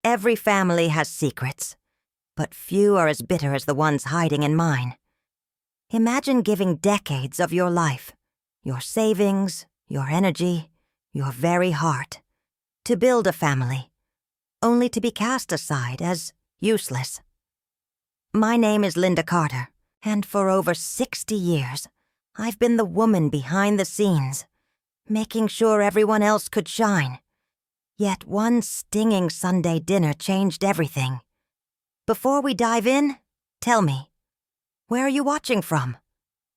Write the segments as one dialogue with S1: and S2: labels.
S1: Every family has secrets, but few are as bitter as the ones hiding in mine. Imagine giving decades of your life, your savings, your energy, your very heart, to build a family, only to be cast aside as useless. My name is Linda Carter, and for over 60 years, I've been the woman behind the scenes, making sure everyone else could shine. Yet one stinging Sunday dinner changed everything. Before we dive in, tell me, where are you watching from?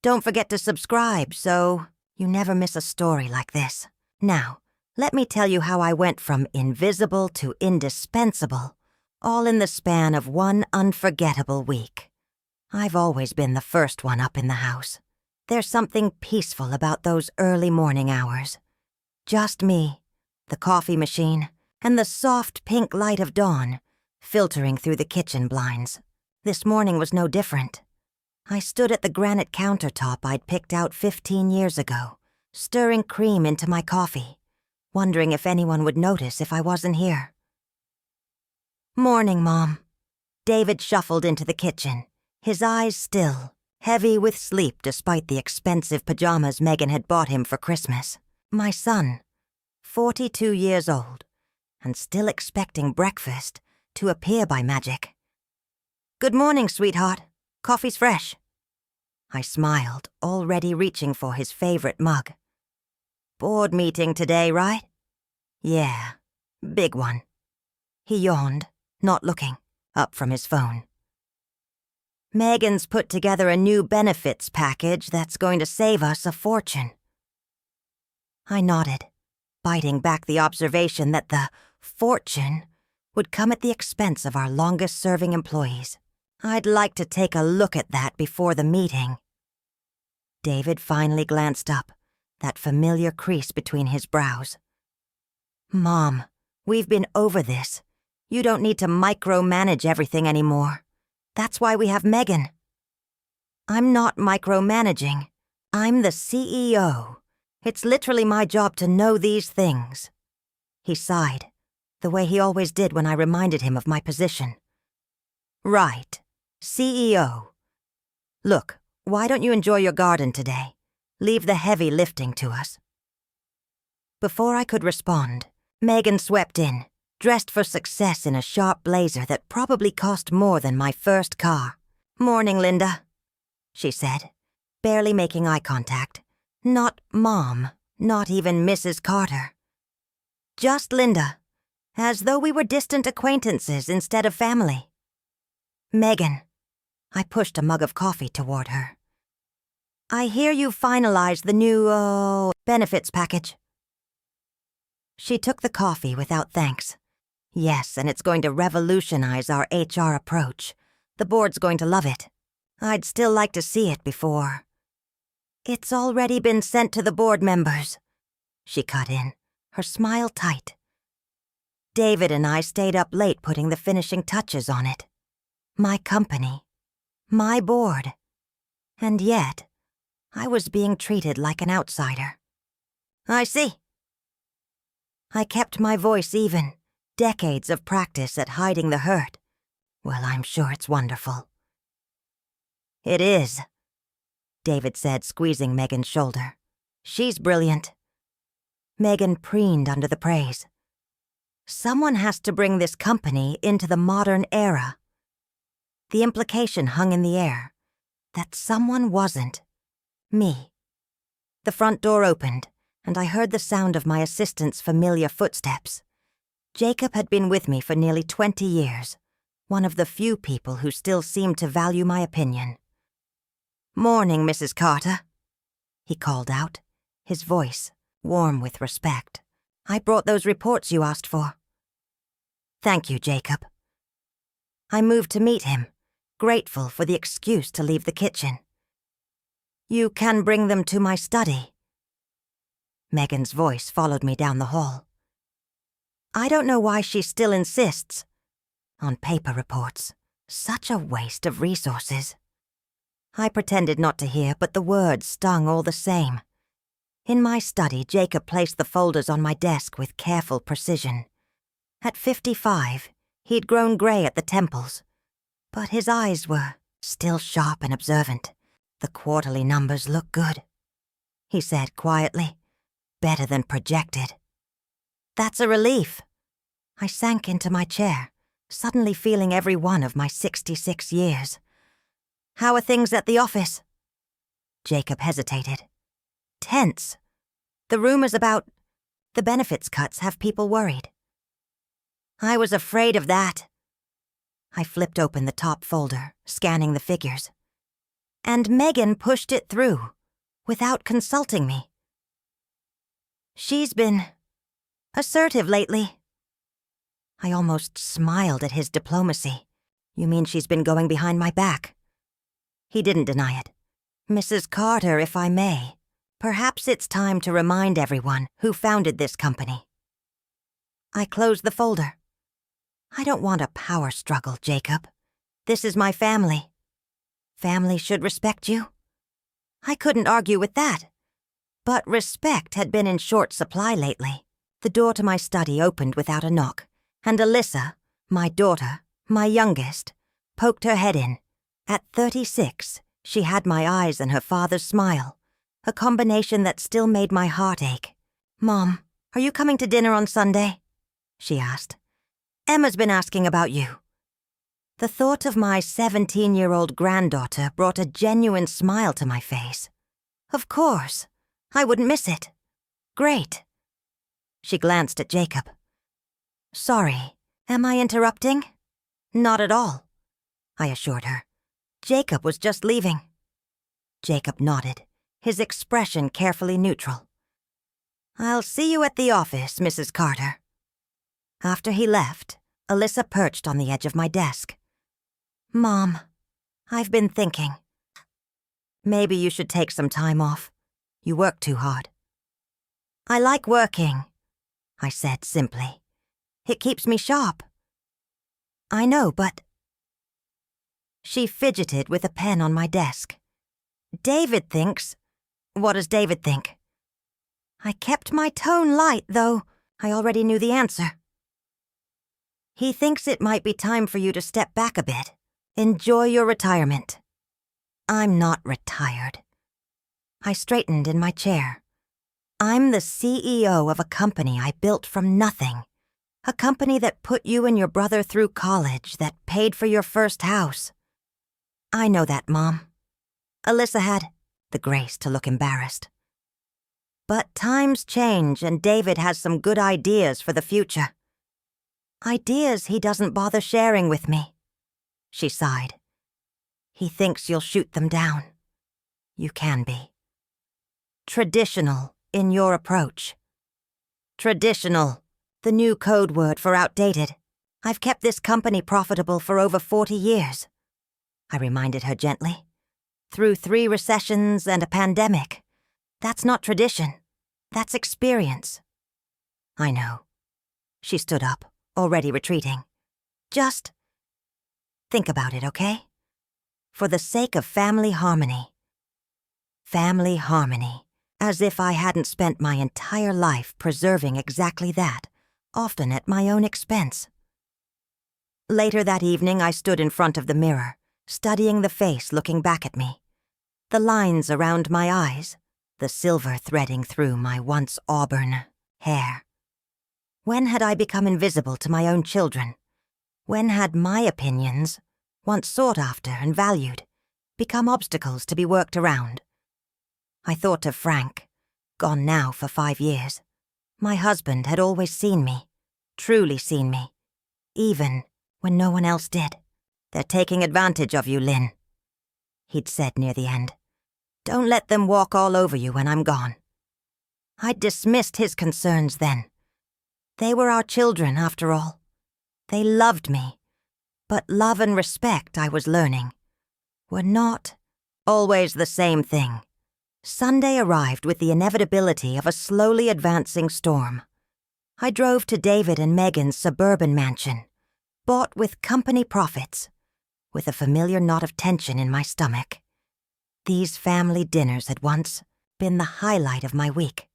S1: Don't forget to subscribe so you never miss a story like this. Now, let me tell you how I went from invisible to indispensable, all in the span of one unforgettable week. I've always been the first one up in the house. There's something peaceful about those early morning hours. Just me, the coffee machine, and the soft pink light of dawn filtering through the kitchen blinds. This morning was no different. I stood at the granite countertop I'd picked out 15 years ago, stirring cream into my coffee, wondering if anyone would notice if I wasn't here. "Morning, Mom." David shuffled into the kitchen, his eyes still, heavy with sleep despite the expensive pajamas Megan had bought him for Christmas. My son, 42 years old, and still expecting breakfast to appear by magic. "Good morning, sweetheart. Coffee's fresh." I smiled, already reaching for his favorite mug. "Board meeting today, right?" "Yeah, big one." He yawned, not looking, up from his phone. "Megan's put together a new benefits package that's going to save us a fortune." I nodded, biting back the observation that the fortune would come at the expense of our longest-serving employees. I'd like to take a look at that before the meeting. David finally glanced up, that familiar crease between his brows. "Mom, we've been over this. You don't need to micromanage everything anymore. That's why we have Megan." "I'm not micromanaging. I'm the CEO. It's literally my job to know these things." He sighed, the way he always did when I reminded him of my position. "Right, CEO. Look, why don't you enjoy your garden today? Leave the heavy lifting to us." Before I could respond, Megan swept in, dressed for success in a sharp blazer that probably cost more than my first car. "Morning, Linda," she said, barely making eye contact. Not Mom, not even Mrs. Carter. Just Linda, as though we were distant acquaintances instead of family. "Megan," I pushed a mug of coffee toward her. "I hear you finalized the new, benefits package." She took the coffee without thanks. "Yes, and it's going to revolutionize our HR approach. The board's going to love it. I'd still like to see it before." "It's already been sent to the board members," she cut in, her smile tight. "David and I stayed up late putting the finishing touches on it. My company, my board. And yet, I was being treated like an outsider." "I see." I kept my voice even, decades of practice at hiding the hurt. Well, I'm sure it's wonderful. "It is," David said, squeezing Megan's shoulder. "She's brilliant." Megan preened under the praise. "Someone has to bring this company into the modern era." The implication hung in the air, that someone wasn't me. The front door opened, and I heard the sound of my assistant's familiar footsteps. Jacob had been with me for nearly 20 years, one of the few people who still seemed to value my opinion. "Morning, Mrs. Carter," he called out, his voice warm with respect. "I brought those reports you asked for." "Thank you, Jacob." I moved to meet him, grateful for the excuse to leave the kitchen. "You can bring them to my study." Megan's voice followed me down the hall. "I don't know why she still insists on paper reports. Such a waste of resources." I pretended not to hear, but the words stung all the same. In my study, Jacob placed the folders on my desk with careful precision. At 55, He'd grown gray at the temples, but his eyes were still sharp and observant. "The quarterly numbers look good," he said quietly. "Better than projected." "That's a relief." I sank into my chair, suddenly feeling every one of my 66 years. "How are things at the office?" Jacob hesitated. "Tense. The rumors about the benefits cuts have people worried." "I was afraid of that." I flipped open the top folder, scanning the figures. "And Megan pushed it through, without consulting me. She's been assertive lately." I almost smiled at his diplomacy. "You mean she's been going behind my back?" He didn't deny it. "Mrs. Carter, if I may, perhaps it's time to remind everyone who founded this company." I closed the folder. "I don't want a power struggle, Jacob. This is my family. Family should respect you." I couldn't argue with that. But respect had been in short supply lately. The door to my study opened without a knock, and Alyssa, my daughter, my youngest, poked her head in. At 36, she had my eyes and her father's smile, a combination that still made my heart ache. "Mom, are you coming to dinner on Sunday?" she asked. "Emma's been asking about you." The thought of my 17-year-old granddaughter brought a genuine smile to my face. "Of course. I wouldn't miss it." "Great." She glanced at Jacob. "Sorry, am I interrupting?" "Not at all," I assured her. "Jacob was just leaving." Jacob nodded, his expression carefully neutral. "I'll see you at the office, Mrs. Carter." After he left, Alyssa perched on the edge of my desk. "Mom, I've been thinking. Maybe you should take some time off. You work too hard." "I like working," I said simply. "It keeps me sharp." "I know, but—" She fidgeted with a pen on my desk. "David thinks—" "What does David think?" I kept my tone light, though I already knew the answer. "He thinks it might be time for you to step back a bit. Enjoy your retirement." "I'm not retired." I straightened in my chair. "I'm the CEO of a company I built from nothing. A company that put you and your brother through college, that paid for your first house." "I know that, Mom." Alyssa had the grace to look embarrassed. "But times change, and David has some good ideas for the future. Ideas he doesn't bother sharing with me." She sighed. "He thinks you'll shoot them down. You can be. Traditional in your approach." "Traditional, the new code word for outdated. I've kept this company profitable for over 40 years. I reminded her gently. "Through 3 recessions and a pandemic. That's not tradition. That's experience." "I know." She stood up, already retreating. "Just think about it, okay? For the sake of family harmony." Family harmony, as if I hadn't spent my entire life preserving exactly that, often at my own expense. Later that evening, I stood in front of the mirror, studying the face looking back at me. The lines around my eyes, the silver threading through my once auburn hair. When had I become invisible to my own children? When had my opinions, once sought after and valued, become obstacles to be worked around? I thought of Frank, gone now for 5 years. My husband had always seen me, truly seen me, even when no one else did. "They're taking advantage of you, Lynn," he'd said near the end. "Don't let them walk all over you when I'm gone." I'd dismissed his concerns then. They were our children, after all. They loved me, but love and respect, I was learning, were not always the same thing. Sunday arrived with the inevitability of a slowly advancing storm. I drove to David and Megan's suburban mansion, bought with company profits, with a familiar knot of tension in my stomach. These family dinners had once been the highlight of my week.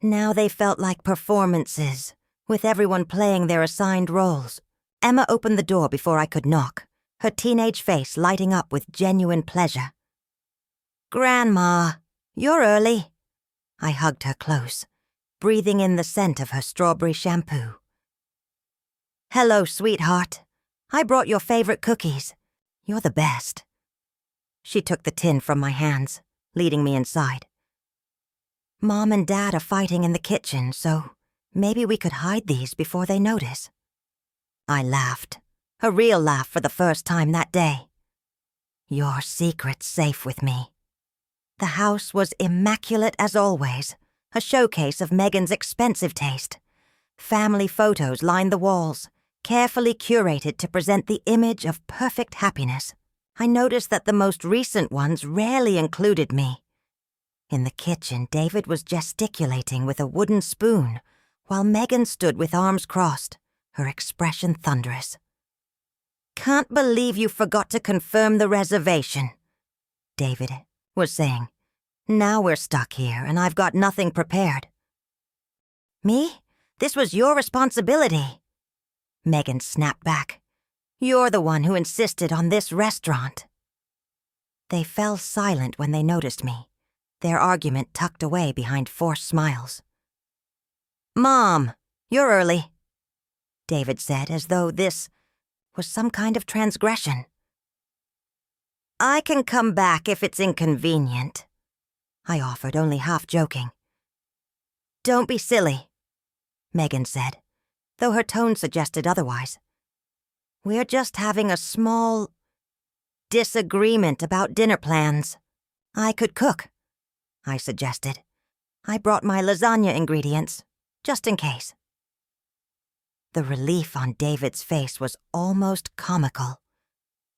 S1: Now they felt like performances, with everyone playing their assigned roles. Emma opened the door before I could knock, her teenage face lighting up with genuine pleasure. "Grandma, you're early." I hugged her close, breathing in the scent of her strawberry shampoo. "Hello, sweetheart. I brought your favorite cookies. You're the best." She took the tin from my hands, leading me inside. "Mom and Dad are fighting in the kitchen, so maybe we could hide these before they notice." I laughed, a real laugh for the first time that day. Your secret's safe with me. The house was immaculate as always, a showcase of Megan's expensive taste. Family photos lined the walls, carefully curated to present the image of perfect happiness. I noticed that the most recent ones rarely included me. In the kitchen, David was gesticulating with a wooden spoon, while Megan stood with arms crossed, her expression thunderous. "Can't believe you forgot to confirm the reservation," David was saying. "Now we're stuck here, and I've got nothing prepared." "Me? This was your responsibility." Megan snapped back. "You're the one who insisted on this restaurant." They fell silent when they noticed me, their argument tucked away behind forced smiles. "Mom, you're early," David said, as though this was some kind of transgression. "I can come back if it's inconvenient," I offered, only half joking. "Don't be silly," Megan said, though her tone suggested otherwise. "We're just having a small disagreement about dinner plans. I could cook," I suggested. "I brought my lasagna ingredients, just in case." The relief on David's face was almost comical.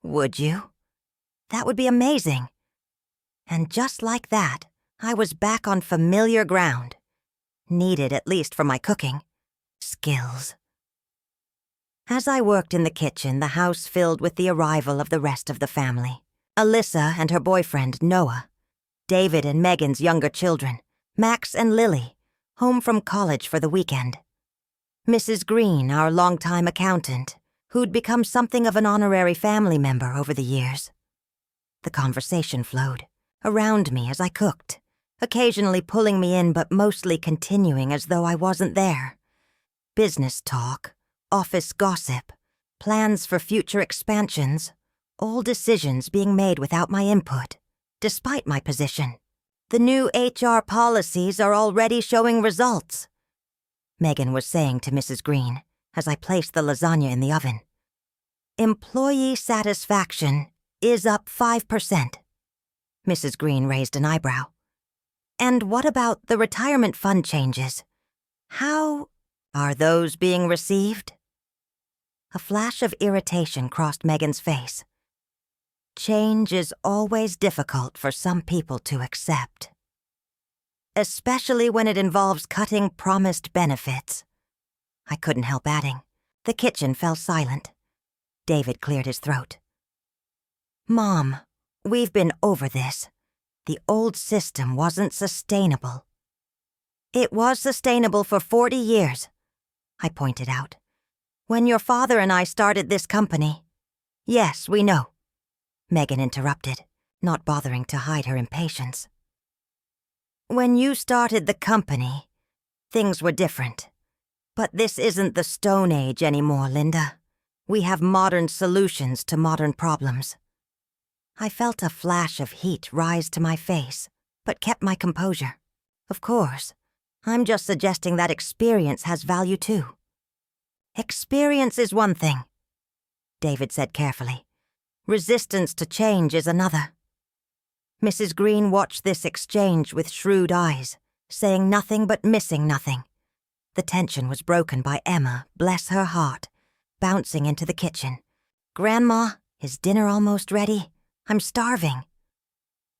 S1: "Would you? That would be amazing." And just like that, I was back on familiar ground. Needed at least for my cooking skills. As I worked in the kitchen, the house filled with the arrival of the rest of the family. Alyssa and her boyfriend, Noah. David and Megan's younger children, Max and Lily, home from college for the weekend. Mrs. Green, our longtime accountant, who'd become something of an honorary family member over the years. The conversation flowed around me as I cooked, occasionally pulling me in but mostly continuing as though I wasn't there. Business talk, office gossip, plans for future expansions, all decisions being made without my input, despite my position. "The new HR policies are already showing results," Megan was saying to Mrs. Green as I placed the lasagna in the oven. "Employee satisfaction is up 5%. Mrs. Green raised an eyebrow. "And what about the retirement fund changes? How are those being received?" A flash of irritation crossed Megan's face. Change is always difficult for some people to accept, especially when it involves cutting promised benefits. I couldn't help adding. The kitchen fell silent. David cleared his throat. "Mom, we've been over this. The old system wasn't sustainable." "It was sustainable for 40 years, I pointed out. "When your father and I started this company." "Yes, we know," Megan interrupted, not bothering to hide her impatience. "When you started the company, things were different. But this isn't the Stone Age anymore, Linda. We have modern solutions to modern problems." I felt a flash of heat rise to my face, but kept my composure. "Of course, I'm just suggesting that experience has value too." "Experience is one thing," David said carefully. "Resistance to change is another." Mrs. Green watched this exchange with shrewd eyes, saying nothing but missing nothing. The tension was broken by Emma, bless her heart, bouncing into the kitchen. "Grandma, is dinner almost ready? I'm starving."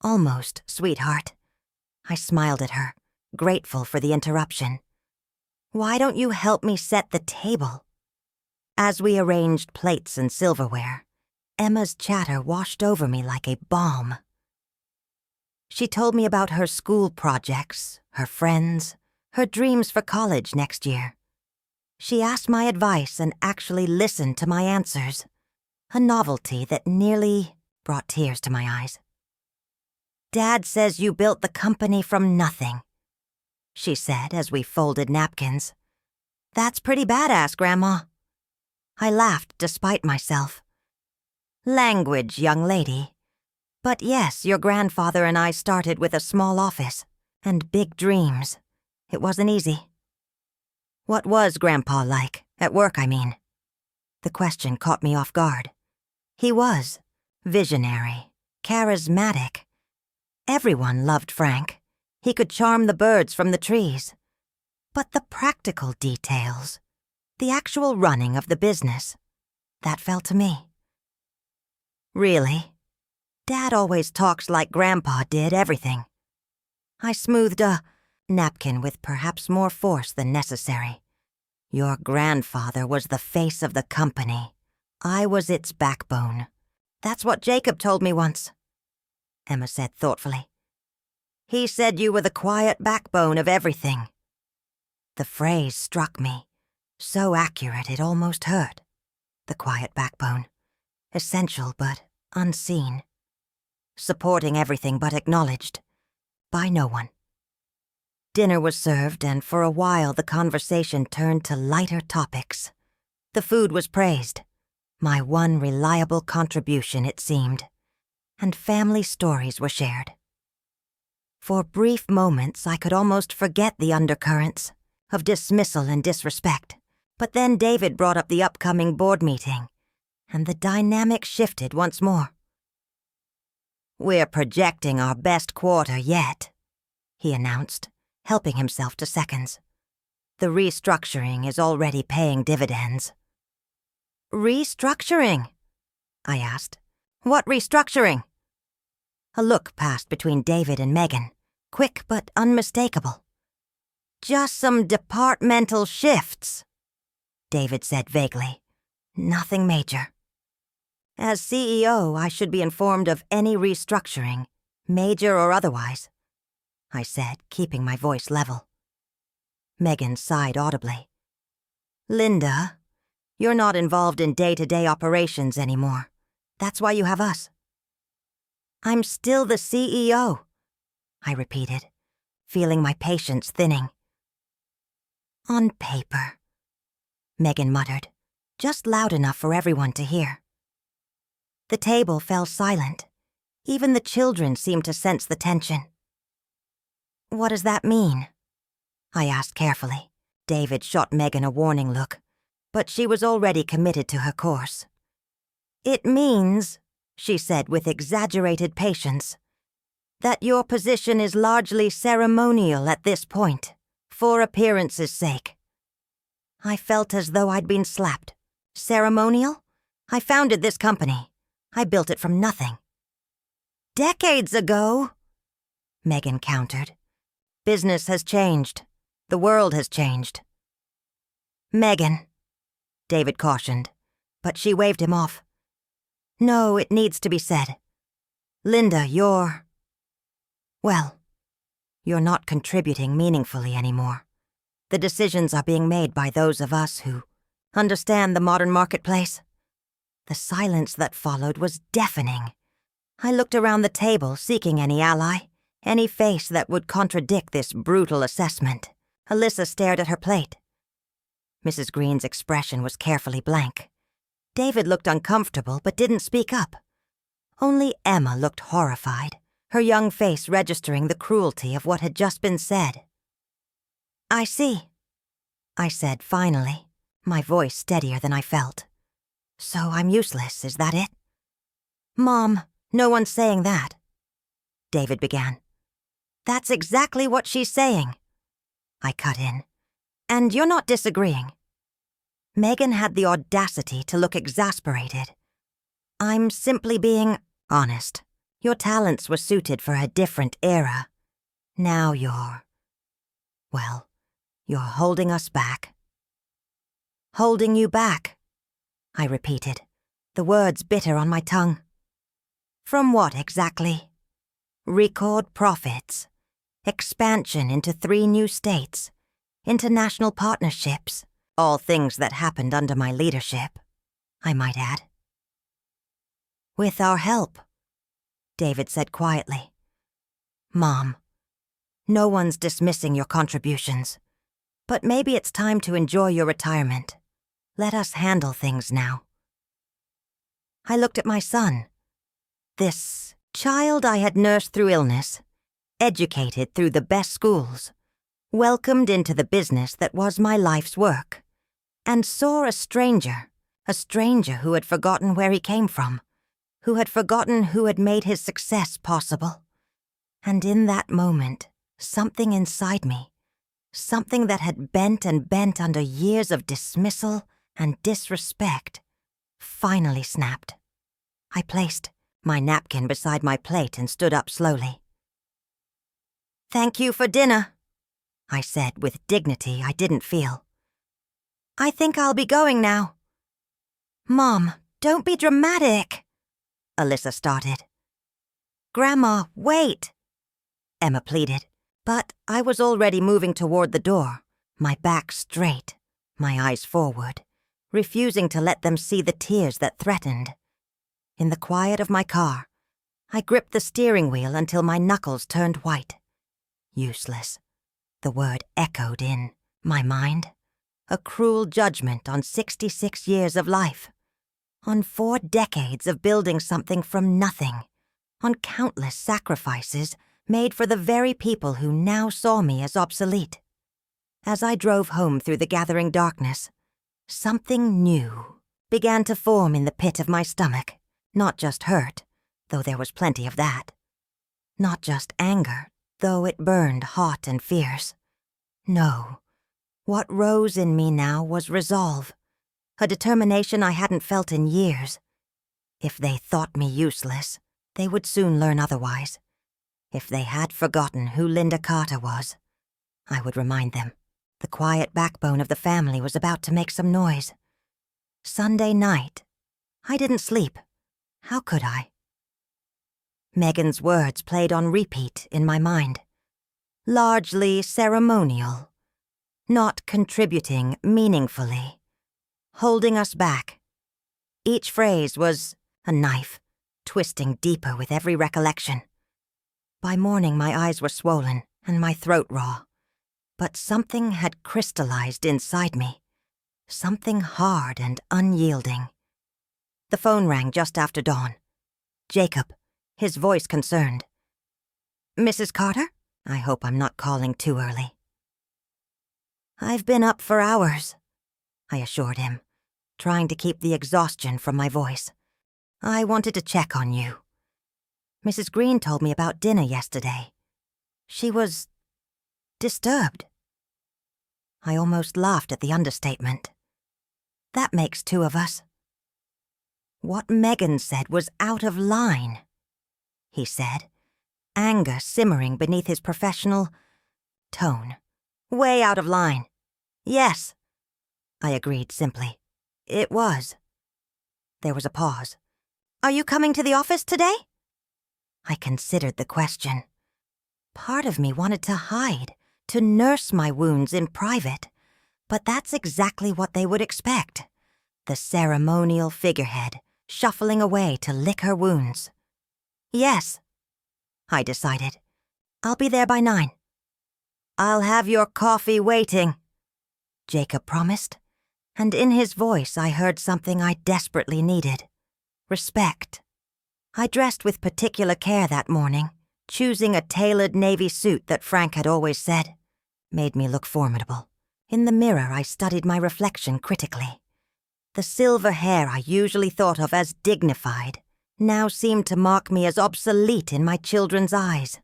S1: "Almost, sweetheart." I smiled at her, grateful for the interruption. "Why don't you help me set the table?" As we arranged plates and silverware, Emma's chatter washed over me like a balm. She told me about her school projects, her friends, her dreams for college next year. She asked my advice and actually listened to my answers, a novelty that nearly brought tears to my eyes. "Dad says you built the company from nothing," she said as we folded napkins. "That's pretty badass, Grandma." I laughed despite myself. "Language, young lady. But yes, your grandfather and I started with a small office and big dreams. It wasn't easy." "What was Grandpa like? At work, I mean?" The question caught me off guard. He was visionary, charismatic. Everyone loved Frank. He could charm the birds from the trees. But the practical details, the actual running of the business, that fell to me. "Really? Dad always talks like Grandpa did everything." I smoothed a napkin with perhaps more force than necessary. "Your grandfather was the face of the company. I was its backbone. That's what Jacob told me once," Emma said thoughtfully. "He said you were the quiet backbone of everything." The phrase struck me, so accurate it almost hurt. The quiet backbone. Essential but unseen. Supporting everything but acknowledged. By no one. Dinner was served, and for a while the conversation turned to lighter topics. The food was praised. My one reliable contribution, it seemed. And family stories were shared. For brief moments, I could almost forget the undercurrents of dismissal and disrespect. But then David brought up the upcoming board meeting, and the dynamic shifted once more. "We're projecting our best quarter yet," he announced, helping himself to seconds. "The restructuring is already paying dividends." "Restructuring?" I asked. "What restructuring?" A look passed between David and Megan, quick but unmistakable. "Just some departmental shifts," David said vaguely. "Nothing major." "As CEO, I should be informed of any restructuring, major or otherwise," I said, keeping my voice level. Megan sighed audibly. "Linda, you're not involved in day-to-day operations anymore. That's why you have us." "I'm still the CEO," I repeated, feeling my patience thinning. "On paper," Megan muttered, just loud enough for everyone to hear. The table fell silent. Even the children seemed to sense the tension. "What does that mean?" I asked carefully. David shot Megan a warning look, but she was already committed to her course. "It means," she said with exaggerated patience, "that your position is largely ceremonial at this point, for appearance's sake." I felt as though I'd been slapped. Ceremonial? I founded this company. I built it from nothing. "Decades ago," Megan countered. "Business has changed. The world has changed." "Megan," David cautioned, but she waved him off. "No, it needs to be said. Linda, you're not contributing meaningfully anymore. The decisions are being made by those of us who understand the modern marketplace." The silence that followed was deafening. I looked around the table, seeking any ally, any face that would contradict this brutal assessment. Alyssa stared at her plate. Mrs. Green's expression was carefully blank. David looked uncomfortable but didn't speak up. Only Emma looked horrified, her young face registering the cruelty of what had just been said. "I see," I said finally, my voice steadier than I felt. "So I'm useless, is that it?" "Mom, no one's saying that," David began. "That's exactly what she's saying," I cut in. "And you're not disagreeing." Megan had the audacity to look exasperated. "I'm simply being honest. Your talents were suited for a different era. Now you're holding us back." "Holding you back," I repeated, the words bitter on my tongue. "From what exactly?" "Record profits, expansion into 3 new states, international partnerships, All things that happened under my leadership, I might add. With our help, David said quietly. Mom, no one's dismissing your contributions, but maybe it's time to enjoy your retirement. Let us handle things now. I looked at my son. This child I had nursed through illness, educated through the best schools, welcomed into the business that was my life's work, and saw a stranger who had forgotten where he came from, who had forgotten who had made his success possible. And in that moment, something inside me, something that had bent and bent under years of dismissal and disrespect, finally snapped. I placed my napkin beside my plate and stood up slowly. "Thank you for dinner," I said with dignity I didn't feel. "I think I'll be going now." "Mom, don't be dramatic," Alyssa started. "Grandma, wait," Emma pleaded, but I was already moving toward the door, my back straight, my eyes forward, refusing to let them see the tears that threatened. In the quiet of my car, I gripped the steering wheel until my knuckles turned white. Useless. The word echoed in my mind. A cruel judgment on 66 years of life. On 4 decades of building something from nothing. On countless sacrifices made for the very people who now saw me as obsolete. As I drove home through the gathering darkness, something new began to form in the pit of my stomach. Not just hurt, though there was plenty of that. Not just anger, though it burned hot and fierce. No, what rose in me now was resolve, a determination I hadn't felt in years. If they thought me useless, they would soon learn otherwise. If they had forgotten who Linda Carter was, I would remind them. The quiet backbone of the family was about to make some noise. Sunday night, I didn't sleep. How could I? Megan's words played on repeat in my mind. Largely ceremonial. Not contributing meaningfully. Holding us back. Each phrase was a knife, twisting deeper with every recollection. By morning my eyes were swollen and my throat raw. But something had crystallized inside me. Something hard and unyielding. The phone rang just after dawn. Jacob, his voice concerned. "Mrs. Carter? I hope I'm not calling too early." "I've been up for hours," I assured him, trying to keep the exhaustion from my voice. "I wanted to check on you. Mrs. Green told me about dinner yesterday. She was disturbed." I almost laughed at the understatement. That makes 2 of us. "What Megan said was out of line," he said, anger simmering beneath his professional tone. "Way out of line." "Yes," I agreed simply. "It was." There was a pause. "Are you coming to the office today?" I considered the question. Part of me wanted to hide, to nurse my wounds in private, but that's exactly what they would expect. The ceremonial figurehead, shuffling away to lick her wounds. "Yes," I decided. "I'll be there by 9. "I'll have your coffee waiting," Jacob promised, and in his voice I heard something I desperately needed. Respect. I dressed with particular care that morning, choosing a tailored navy suit that Frank had always said made me look formidable. In the mirror I studied my reflection critically. The silver hair I usually thought of as dignified now seemed to mark me as obsolete in my children's eyes.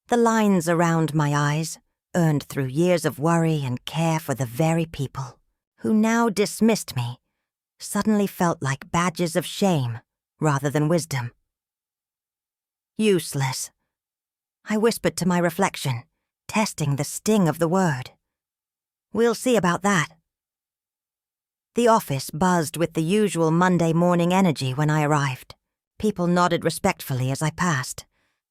S1: The lines around my eyes, earned through years of worry and care for the very people who now dismissed me, suddenly felt like badges of shame rather than wisdom. Useless. I whispered to my reflection, testing the sting of the word. We'll see about that. The office buzzed with the usual Monday morning energy when I arrived. People nodded respectfully as I passed.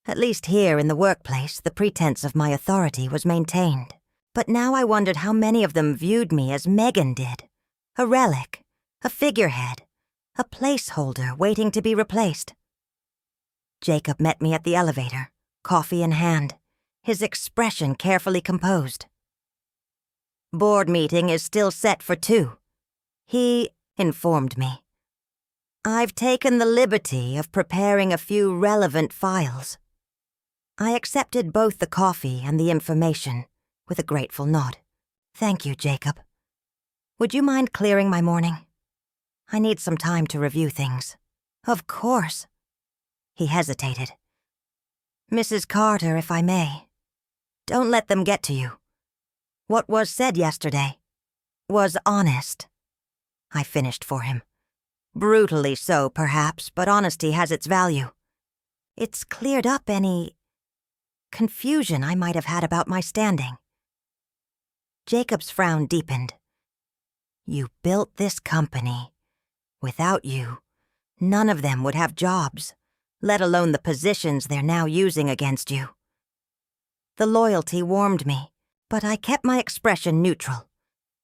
S1: At least here in the workplace, the pretense of my authority was maintained. But now I wondered how many of them viewed me as Megan did. A relic, a figurehead, a placeholder waiting to be replaced. Jacob met me at the elevator, coffee in hand, his expression carefully composed. "Board meeting is still set for 2, he informed me. "I've taken the liberty of preparing a few relevant files." I accepted both the coffee and the information with a grateful nod. "Thank you, Jacob. Would you mind clearing my morning? I need some time to review things." "Of course." He hesitated. "Mrs. Carter, if I may. Don't let them get to you. What was said yesterday was honest." I finished for him. "Brutally so, perhaps, but honesty has its value. It's cleared up any confusion I might have had about my standing." Jacob's frown deepened. "You built this company. Without you, none of them would have jobs, let alone the positions they're now using against you." The loyalty warmed me, but I kept my expression neutral.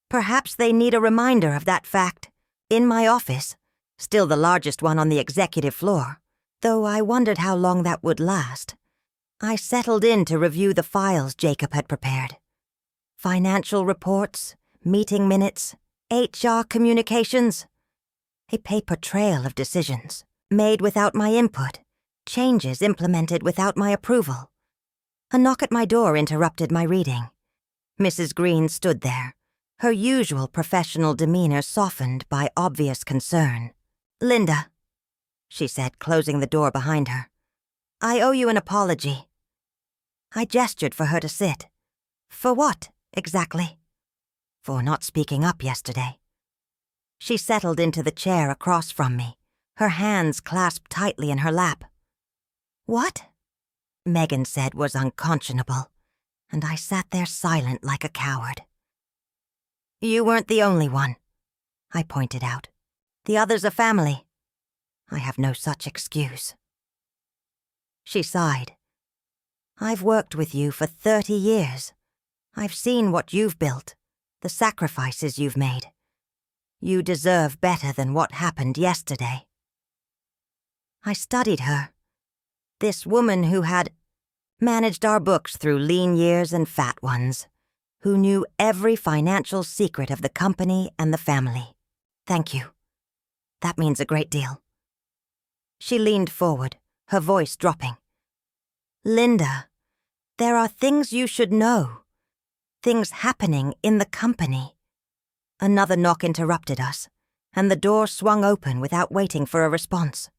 S1: Perhaps they need a reminder of that fact. In my office, still the largest one on the executive floor, though I wondered how long that would last, I settled in to review the files Jacob had prepared. Financial reports, meeting minutes, HR communications. A paper trail of decisions, made without my input, changes implemented without my approval. A knock at my door interrupted my reading. Mrs. Green stood there, her usual professional demeanor softened by obvious concern. "Linda," she said, closing the door behind her, "I owe you an apology." I gestured for her to sit. "For what, exactly?" "For not speaking up yesterday." She settled into the chair across from me, her hands clasped tightly in her lap. "What?" Megan said was unconscionable, and I sat there silent like a coward. "You weren't the only one," I pointed out. "The others are family. I have no such excuse." She sighed. "I've worked with you for 30 years. I've seen what you've built, the sacrifices you've made. You deserve better than what happened yesterday." I studied her. This woman who had managed our books through lean years and fat ones, who knew every financial secret of the company and the family. "Thank you. That means a great deal." She leaned forward, her voice dropping. "Linda, there are things you should know. Things happening in the company." Another knock interrupted us, and the door swung open without waiting for a response.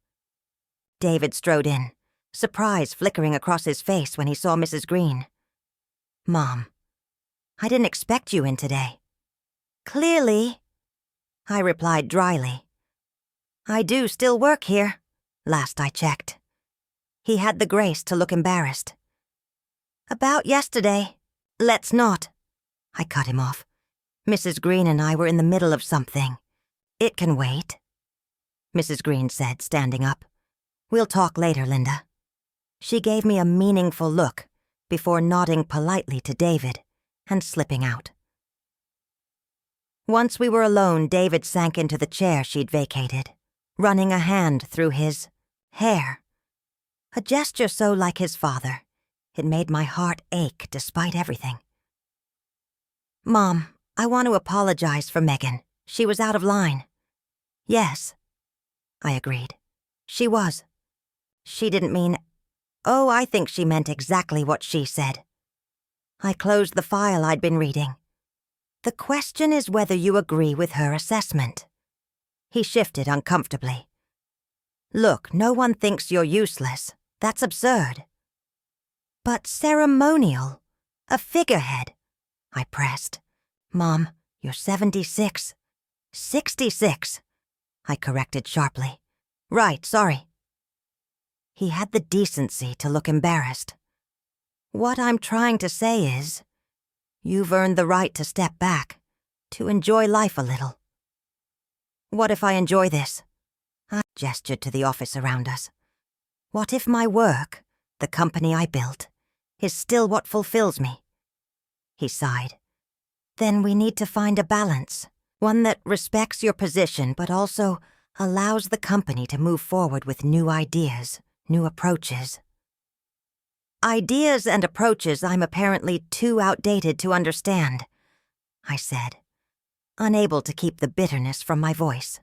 S1: David strode in, surprise flickering across his face when he saw Mrs. Green. "Mom, I didn't expect you in today." "Clearly," I replied dryly. "I do still work here, last I checked." He had the grace to look embarrassed. "About yesterday, let's not." I cut him off. "Mrs. Green and I were in the middle of something. It can wait," Mrs. Green said, standing up. "We'll talk later, Linda." She gave me a meaningful look before nodding politely to David and slipping out. Once we were alone, David sank into the chair she'd vacated, running a hand through his hair. A gesture so like his father, it made my heart ache despite everything. "Mom, I want to apologize for Megan. She was out of line." "Yes," I agreed. "She was. She didn't mean... Oh, I think she meant exactly what she said." I closed the file I'd been reading. "The question is whether you agree with her assessment." He shifted uncomfortably. "Look, no one thinks you're useless. That's absurd." "But ceremonial. A figurehead," I pressed. "Mom, you're 76. 66, I corrected sharply. "Right, sorry." He had the decency to look embarrassed. "What I'm trying to say is, you've earned the right to step back, to enjoy life a little." "What if I enjoy this?" I gestured to the office around us. "What if my work, the company I built, is still what fulfills me?" He sighed. Then we need to find a balance, one that respects your position but also allows the company to move forward with new ideas, new approaches. Ideas and approaches I'm apparently too outdated to understand, I said, unable to keep the bitterness from my voice.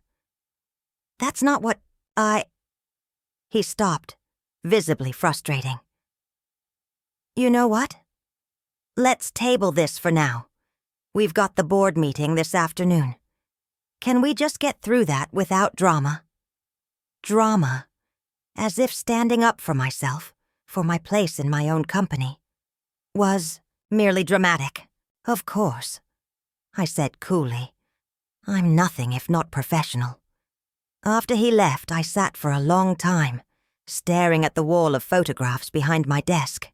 S1: That's not what He stopped, visibly frustrating. You know what? Let's table this for now. We've got the board meeting this afternoon. Can we just get through that without drama? Drama, as if standing up for myself, for my place in my own company, was merely dramatic. Of course, I said coolly. I'm nothing if not professional. After he left, I sat for a long time, staring at the wall of photographs behind my desk.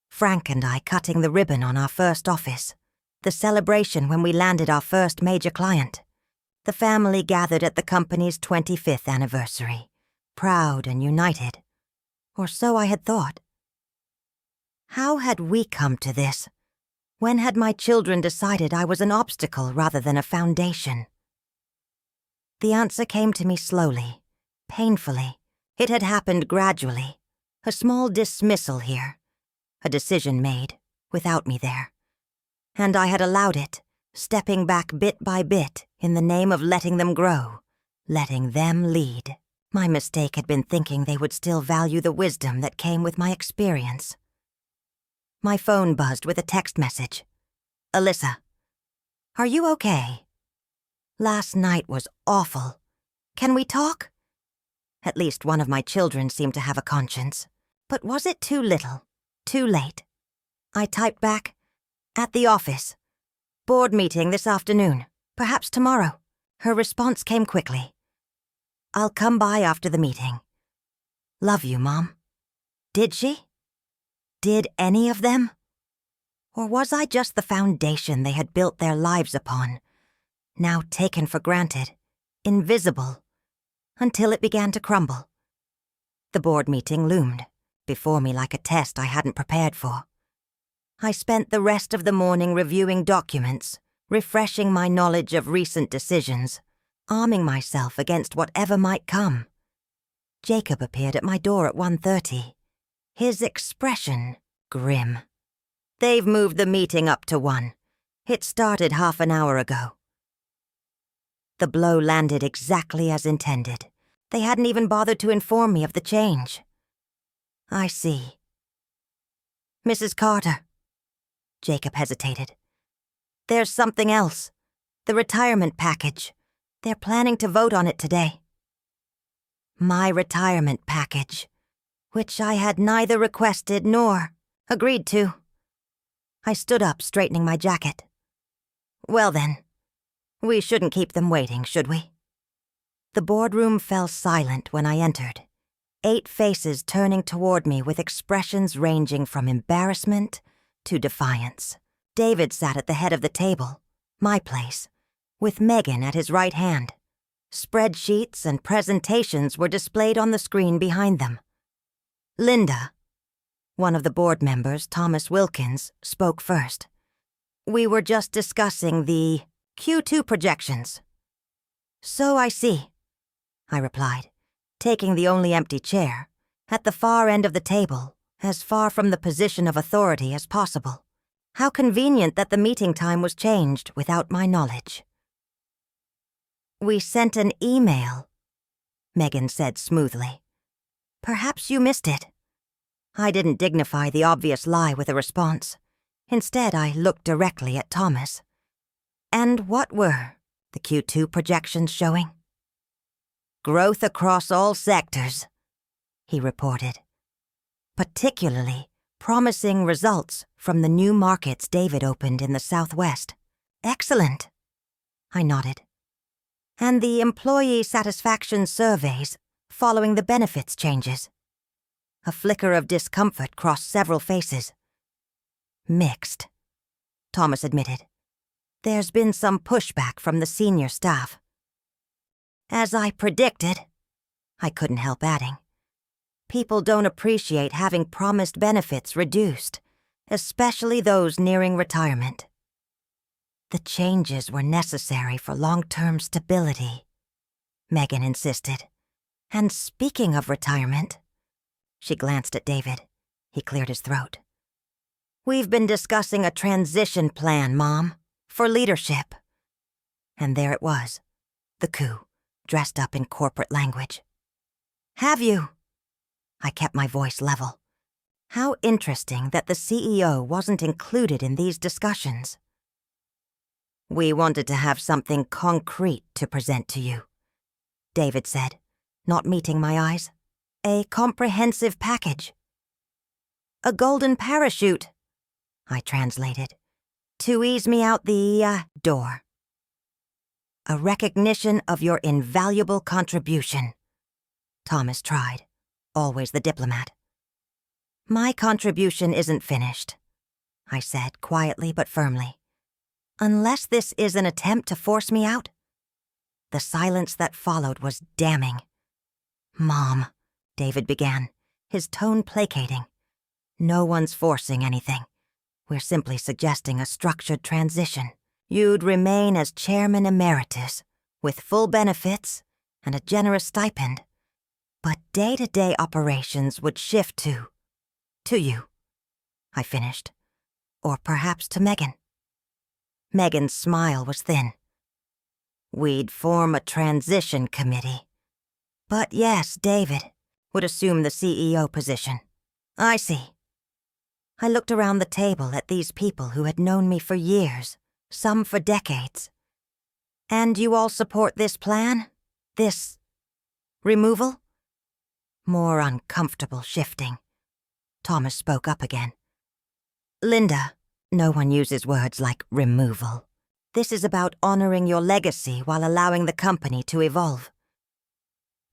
S1: Frank and I cutting the ribbon on our first office, the celebration when we landed our first major client. The family gathered at the company's 25th anniversary, proud and united. Or so I had thought. How had we come to this? When had my children decided I was an obstacle rather than a foundation? The answer came to me slowly, painfully. It had happened gradually. A small dismissal here. A decision made, without me there. And I had allowed it, stepping back bit by bit in the name of letting them grow, letting them lead. My mistake had been thinking they would still value the wisdom that came with my experience. My phone buzzed with a text message. Alyssa, are you okay? Last night was awful. Can we talk? At least one of my children seemed to have a conscience. But was it too little? Too late? I typed back, at the office. Board meeting this afternoon, perhaps tomorrow. Her response came quickly. I'll come by after the meeting. Love you, Mom. Did she? Did any of them? Or was I just the foundation they had built their lives upon, now taken for granted, invisible, until it began to crumble? The board meeting loomed before me like a test I hadn't prepared for. I spent the rest of the morning reviewing documents, refreshing my knowledge of recent decisions, arming myself against whatever might come. Jacob appeared at my door at 1:30, his expression grim. They've moved the meeting up to 1. It started half an hour ago. The blow landed exactly as intended. They hadn't even bothered to inform me of the change. I see. Mrs. Carter. Jacob hesitated. There's something else. The retirement package. They're planning to vote on it today. My retirement package, which I had neither requested nor agreed to. I stood up, straightening my jacket. Well then, we shouldn't keep them waiting, should we? The boardroom fell silent when I entered, 8 faces turning toward me with expressions ranging from embarrassment to defiance. David sat at the head of the table, my place, with Megan at his right hand. Spreadsheets and presentations were displayed on the screen behind them. Linda, one of the board members, Thomas Wilkins, spoke first. We were just discussing the Q2 projections. So I see, I replied, taking the only empty chair, at the far end of the table, as far from the position of authority as possible. How convenient that the meeting time was changed without my knowledge. We sent an email, Megan said smoothly. Perhaps you missed it. I didn't dignify the obvious lie with a response. Instead, I looked directly at Thomas. And what were the Q2 projections showing? Growth across all sectors, he reported. Particularly promising results from the new markets David opened in the Southwest. Excellent, I nodded. And the employee satisfaction surveys following the benefits changes. A flicker of discomfort crossed several faces. Mixed, Thomas admitted. There's been some pushback from the senior staff. As I predicted, I couldn't help adding. People don't appreciate having promised benefits reduced, especially those nearing retirement. The changes were necessary for long-term stability, Megan insisted. And speaking of retirement, she glanced at David. He cleared his throat. We've been discussing a transition plan, Mom, for leadership. And there it was, the coup, dressed up in corporate language. Have you? I kept my voice level. How interesting that the CEO wasn't included in these discussions. We wanted to have something concrete to present to you, David said, not meeting my eyes. A comprehensive package. A golden parachute, I translated, to ease me out the door. A recognition of your invaluable contribution. Thomas tried, always the diplomat. My contribution isn't finished, I said quietly but firmly. Unless this is an attempt to force me out. The silence that followed was damning. Mom, David began, his tone placating. No one's forcing anything. We're simply suggesting a structured transition. You'd remain as chairman emeritus, with full benefits and a generous stipend. But day-to-day operations would shift to you, I finished. Or perhaps to Megan. Megan's smile was thin. We'd form a transition committee. But yes, David would assume the CEO position. I see. I looked around the table at these people who had known me for years, some for decades. And you all support this plan? This removal? More uncomfortable shifting. Thomas spoke up again. Linda, no one uses words like removal. This is about honoring your legacy while allowing the company to evolve.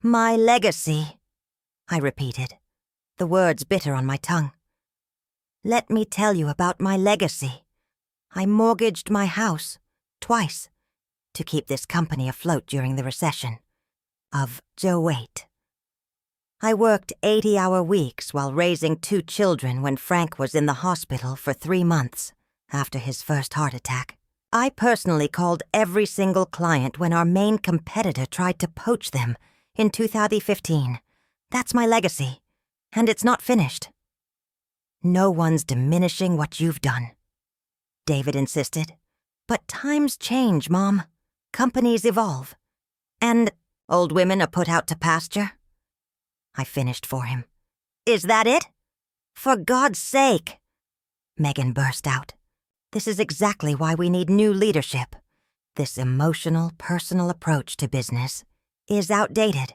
S1: My legacy, I repeated, the words bitter on my tongue. Let me tell you about my legacy. I mortgaged my house, twice, to keep this company afloat during the recession. Of Joe Waite. I worked 80-hour weeks while raising 2 children when Frank was in the hospital for 3 months after his first heart attack. I personally called every single client when our main competitor tried to poach them in 2015. That's my legacy, and it's not finished. No one's diminishing what you've done, David insisted. But times change, Mom. Companies evolve. And old women are put out to pasture. I finished for him. Is that it? For God's sake! Megan burst out. This is exactly why we need new leadership. This emotional, personal approach to business is outdated.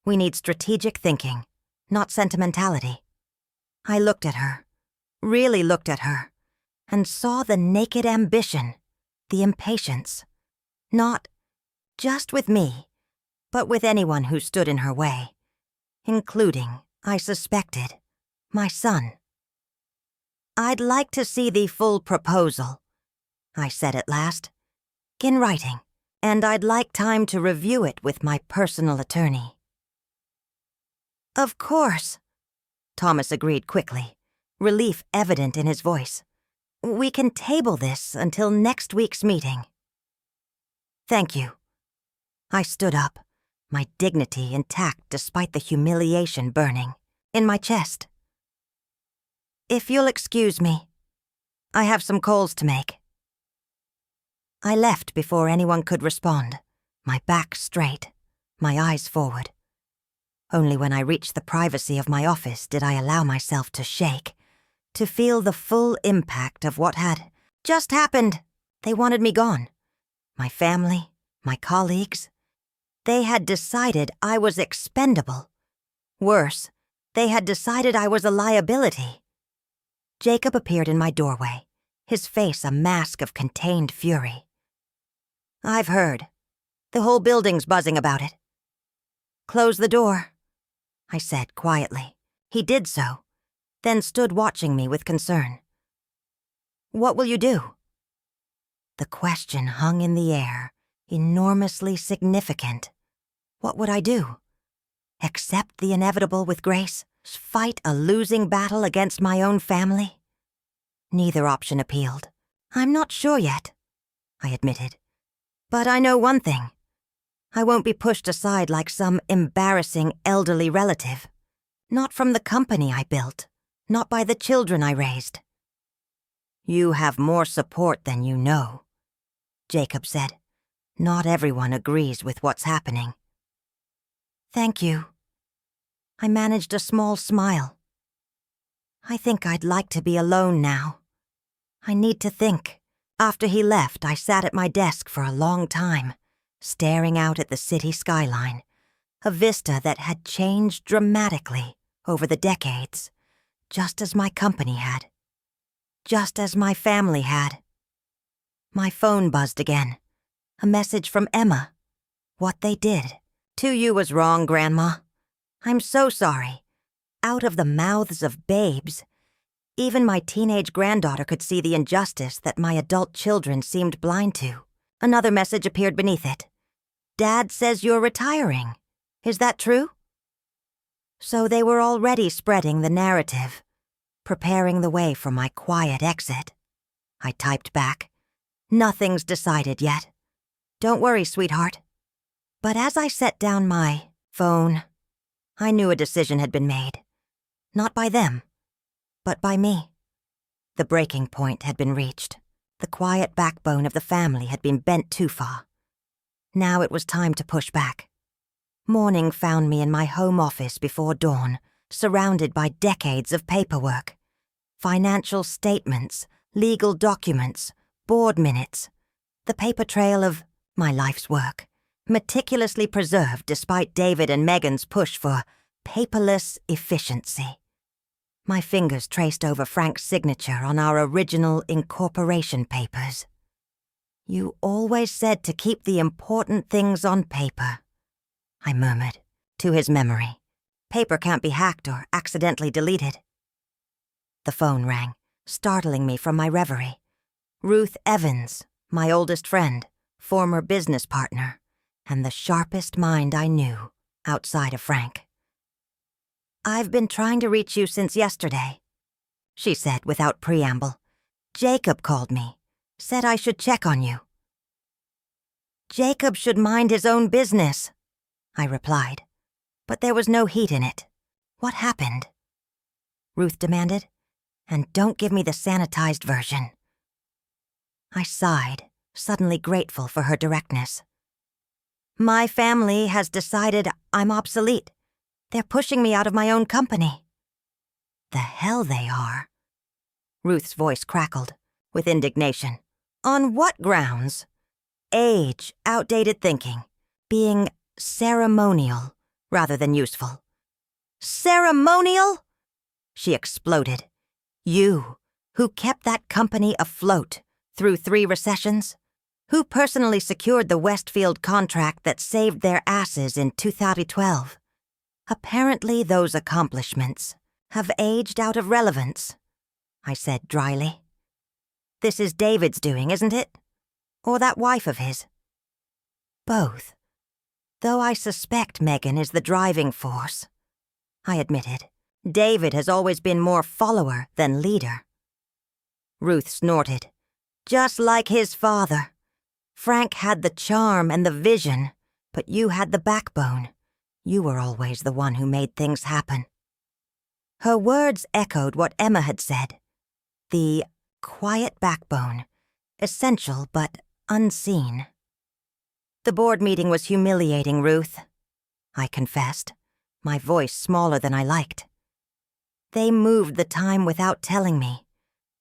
S1: We need strategic thinking, not sentimentality. I looked at her, really looked at her, and saw the naked ambition, the impatience. Not just with me, but with anyone who stood in her way. Including, I suspected, my son. I'd like to see the full proposal, I said at last, in writing, and I'd like time to review it with my personal attorney. Of course, Thomas agreed quickly, relief evident in his voice. We can table this until next week's meeting. Thank you. I stood up, my dignity intact despite the humiliation burning in my chest. If you'll excuse me, I have some calls to make. I left before anyone could respond, my back straight, my eyes forward. Only when I reached the privacy of my office did I allow myself to shake, to feel the full impact of what had just happened. They wanted me gone. My family, my colleagues. They had decided I was expendable. Worse, they had decided I was a liability. Jacob appeared in my doorway, his face a mask of contained fury. I've heard. The whole building's buzzing about it. Close the door, I said quietly. He did so, then stood watching me with concern. What will you do? The question hung in the air, enormously significant. What would I do? Accept the inevitable with grace? Fight a losing battle against my own family? Neither option appealed. I'm not sure yet, I admitted. "But I know one thing. I won't be pushed aside like some embarrassing elderly relative. Not from the company I built. Not by the children I raised." "You have more support than you know," Jacob said. "Not everyone agrees with what's happening." "Thank you." I managed a small smile. "I think I'd like to be alone now. I need to think." After he left, I sat at my desk for a long time, staring out at the city skyline, a vista that had changed dramatically over the decades, just as my company had. Just as my family had. My phone buzzed again. A message from Emma. What they did to you was wrong, Grandma. I'm so sorry. Out of the mouths of babes. Even my teenage granddaughter could see the injustice that my adult children seemed blind to. Another message appeared beneath it. "Dad says you're retiring. Is that true?" So they were already spreading the narrative, preparing the way for my quiet exit. I typed back. "Nothing's decided yet. Don't worry, sweetheart." But as I set down my phone, I knew a decision had been made. Not by them, but by me. The breaking point had been reached. The quiet backbone of the family had been bent too far. Now it was time to push back. Morning found me in my home office before dawn, surrounded by decades of paperwork. Financial statements, legal documents, board minutes. The paper trail of my life's work, meticulously preserved despite David and Megan's push for paperless efficiency. My fingers traced over Frank's signature on our original incorporation papers. "You always said to keep the important things on paper," I murmured, to his memory. "Paper can't be hacked or accidentally deleted." The phone rang, startling me from my reverie. Ruth Evans, my oldest friend, former business partner, and the sharpest mind I knew outside of Frank. "I've been trying to reach you since yesterday," she said without preamble. "Jacob called me, said I should check on you." "Jacob should mind his own business," I replied, but there was no heat in it. "What happened?" Ruth demanded. "And don't give me the sanitized version." I sighed, suddenly grateful for her directness. "My family has decided I'm obsolete. They're pushing me out of my own company." "The hell they are." Ruth's voice crackled, with indignation. "On what grounds?" "Age, outdated thinking, being ceremonial rather than useful." "Ceremonial?" She exploded. "You, who kept that company afloat through 3 recessions? Who personally secured the Westfield contract that saved their asses in 2012? Apparently those accomplishments have aged out of relevance," I said dryly. "This is David's doing, isn't it? Or that wife of his?" "Both. Though I suspect Megan is the driving force," I admitted. "David has always been more follower than leader." Ruth snorted. "Just like his father. Frank had the charm and the vision, but you had the backbone. You were always the one who made things happen." Her words echoed what Emma had said. The quiet backbone, essential but unseen. "The board meeting was humiliating, Ruth," I confessed, my voice smaller than I liked. "They moved the time without telling me,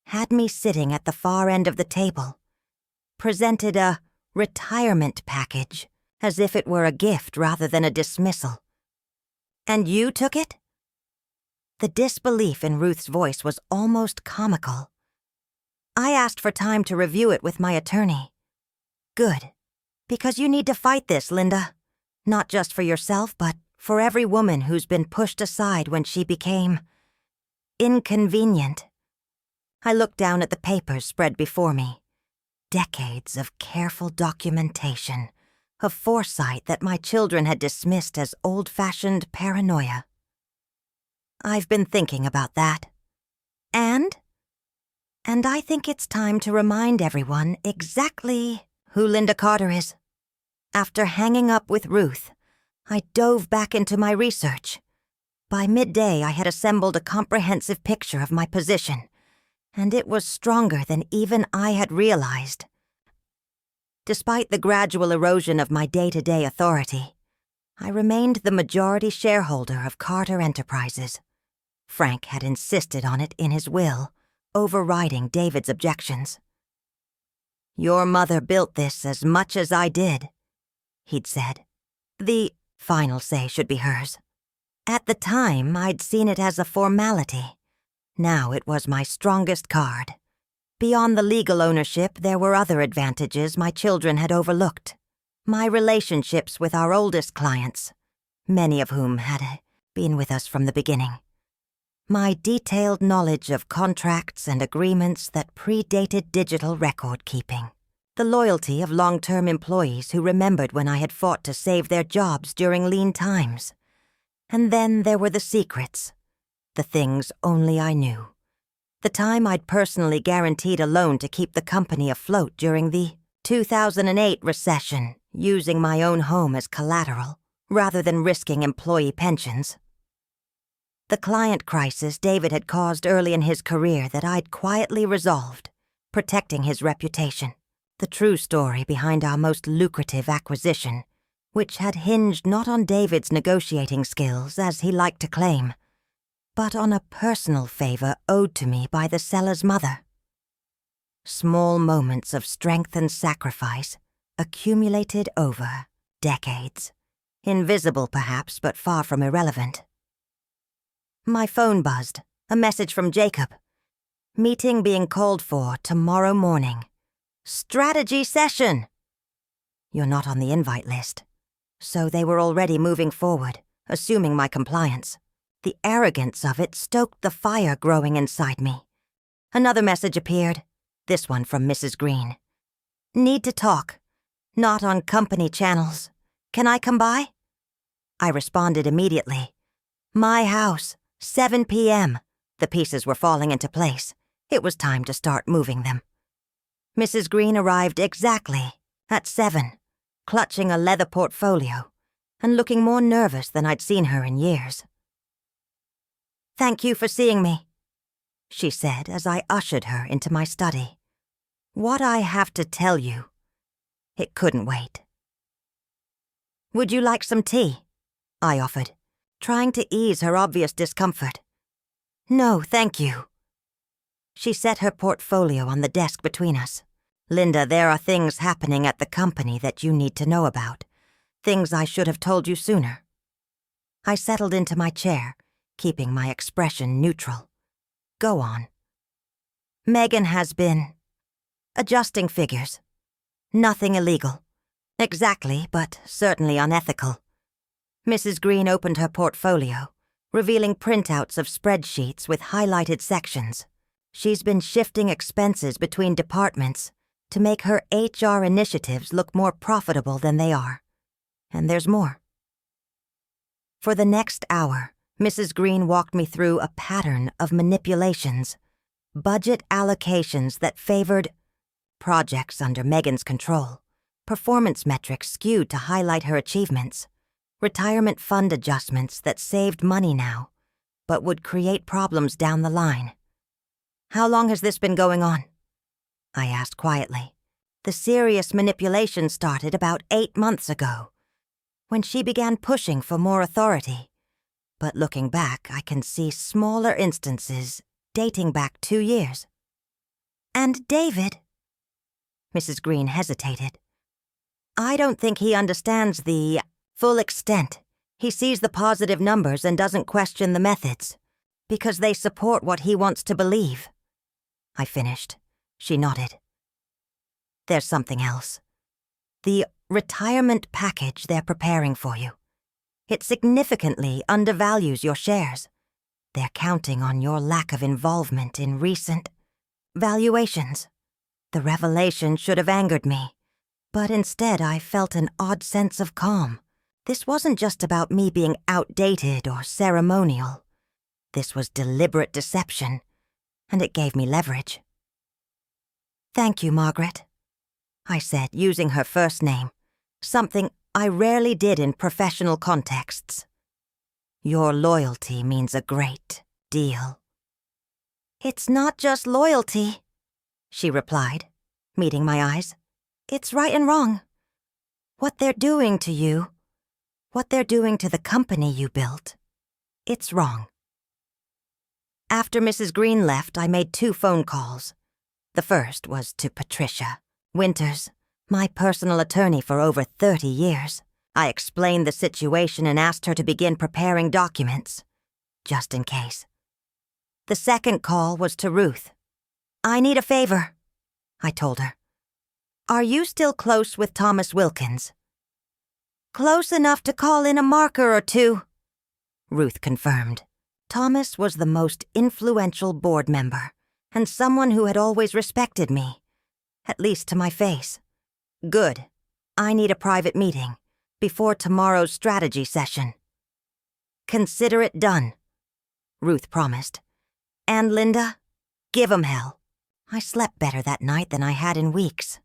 S1: had me sitting at the far end of the table, presented a retirement package as if it were a gift rather than a dismissal. And you took it?" The disbelief in Ruth's voice was almost comical. "I asked for time to review it with my attorney." "Good. Because you need to fight this, Linda. Not just for yourself, but for every woman who's been pushed aside when she became inconvenient." I looked down at the papers spread before me. Decades of careful documentation, of foresight that my children had dismissed as old-fashioned paranoia. "I've been thinking about that. And I think it's time to remind everyone exactly who Linda Carter is. After hanging up with Ruth, I dove back into my research. By midday, I had assembled a comprehensive picture of my position, and it was stronger than even I had realized. Despite the gradual erosion of my day-to-day authority, I remained the majority shareholder of Carter Enterprises. Frank had insisted on it in his will, overriding David's objections. "Your mother built this as much as I did," he'd said. The final say should be hers. At the time, I'd seen it as a formality. Now it was my strongest card. Beyond the legal ownership, there were other advantages my children had overlooked. My relationships with our oldest clients, many of whom had been with us from the beginning. My detailed knowledge of contracts and agreements that predated digital record-keeping. The loyalty of long-term employees who remembered when I had fought to save their jobs during lean times. And then there were the secrets, the things only I knew. The time I'd personally guaranteed a loan to keep the company afloat during the 2008 recession, using my own home as collateral, rather than risking employee pensions. The client crisis David had caused early in his career that I'd quietly resolved, protecting his reputation. The true story behind our most lucrative acquisition, which had hinged not on David's negotiating skills, as he liked to claim, but on a personal favor owed to me by the seller's mother. Small moments of strength and sacrifice accumulated over decades. Invisible, perhaps, but far from irrelevant. My phone buzzed, a message from Jacob. Meeting being called for tomorrow morning. Strategy session! You're not on the invite list. So they were already moving forward, assuming my compliance. The arrogance of it stoked the fire growing inside me. Another message appeared, this one from Mrs. Green. Need to talk. Not on company channels. Can I come by? I responded immediately. My house, 7 p.m. The pieces were falling into place. It was time to start moving them. Mrs. Green arrived exactly at 7, clutching a leather portfolio and looking more nervous than I'd seen her in years. Thank you for seeing me, she said as I ushered her into my study. What I have to tell you, it couldn't wait. Would you like some tea? I offered, trying to ease her obvious discomfort. No, thank you. She set her portfolio on the desk between us. Linda, there are things happening at the company that you need to know about. Things I should have told you sooner. I settled into my chair, keeping my expression neutral. Go on. Megan has been adjusting figures. Nothing illegal. Exactly, but certainly unethical. Mrs. Green opened her portfolio, revealing printouts of spreadsheets with highlighted sections. She's been shifting expenses between departments to make her HR initiatives look more profitable than they are. And there's more. For the next hour, Mrs. Green walked me through a pattern of manipulations, budget allocations that favored projects under Megan's control, performance metrics skewed to highlight her achievements, retirement fund adjustments that saved money now, but would create problems down the line. How long has this been going on? I asked quietly. The serious manipulation started about 8 months ago, when she began pushing for more authority. But looking back, I can see smaller instances dating back 2 years. And David? Mrs. Green hesitated. I don't think he understands the full extent. He sees the positive numbers and doesn't question the methods, because they support what he wants to believe. I finished. She nodded. There's something else. The retirement package they're preparing for you. It significantly undervalues your shares. They're counting on your lack of involvement in recent valuations. The revelation should have angered me, but instead I felt an odd sense of calm. This wasn't just about me being outdated or ceremonial. This was deliberate deception, and it gave me leverage. Thank you, Margaret. I said, using her first name, something I rarely did in professional contexts. Your loyalty means a great deal. It's not just loyalty, she replied, meeting my eyes. It's right and wrong. What they're doing to you, what they're doing to the company you built, it's wrong. After Mrs. Green left, I made 2 phone calls. The first was to Patricia Winters, my personal attorney for over 30 years. I explained the situation and asked her to begin preparing documents, just in case. The second call was to Ruth. I need a favor, I told her. Are you still close with Thomas Wilkins? Close enough to call in a marker or 2, Ruth confirmed. Thomas was the most influential board member, and someone who had always respected me, at least to my face. Good. I need a private meeting before tomorrow's strategy session. Consider it done, Ruth promised. And Linda, give 'em hell. I slept better that night than I had in weeks.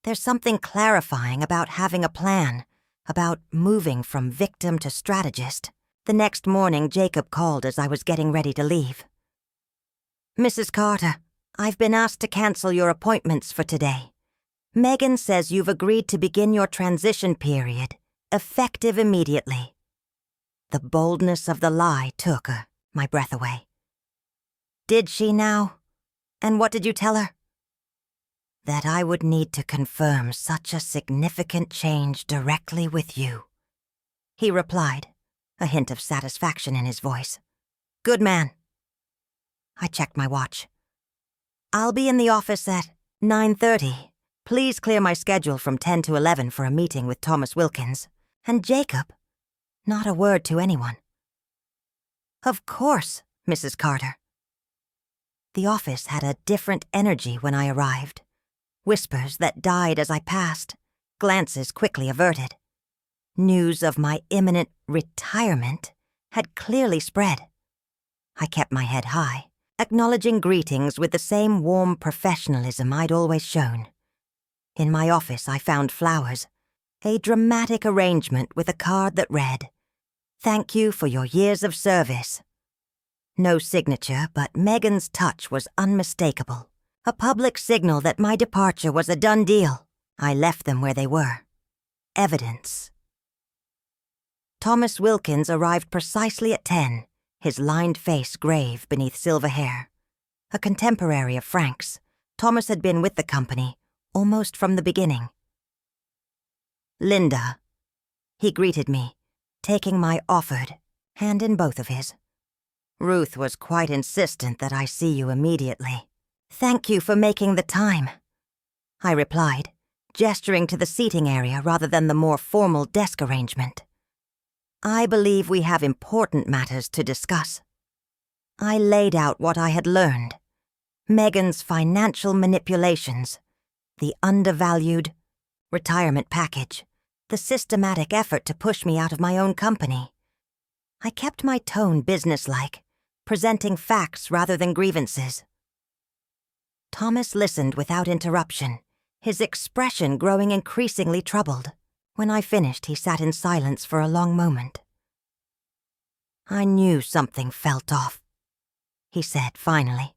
S1: There's something clarifying about having a plan, about moving from victim to strategist. The next morning, Jacob called as I was getting ready to leave. Mrs. Carter, I've been asked to cancel your appointments for today. Megan says you've agreed to begin your transition period, effective immediately. The boldness of the lie took my breath away. Did she now? And what did you tell her? That I would need to confirm such a significant change directly with you, he replied, a hint of satisfaction in his voice. Good man. I checked my watch. I'll be in the office at 9:30. Please clear my schedule from 10 to 11 for a meeting with Thomas Wilkins. And Jacob, not a word to anyone. Of course, Mrs. Carter. The office had a different energy when I arrived. Whispers that died as I passed, glances quickly averted. News of my imminent retirement had clearly spread. I kept my head high, acknowledging greetings with the same warm professionalism I'd always shown. In my office, I found flowers, a dramatic arrangement with a card that read, "Thank you for your years of service." No signature, but Megan's touch was unmistakable, a public signal that my departure was a done deal. I left them where they were. Evidence. Thomas Wilkins arrived precisely at 10, his lined face grave beneath silver hair. A contemporary of Frank's, Thomas had been with the company almost from the beginning. Linda, he greeted me, taking my offered hand in both of his. Ruth was quite insistent that I see you immediately. Thank you for making the time, I replied, gesturing to the seating area rather than the more formal desk arrangement. I believe we have important matters to discuss. I laid out what I had learned. Megan's financial manipulations, the undervalued retirement package, the systematic effort to push me out of my own company. I kept my tone businesslike, presenting facts rather than grievances. Thomas listened without interruption, his expression growing increasingly troubled. When I finished, he sat in silence for a long moment. I knew something felt off, he said finally.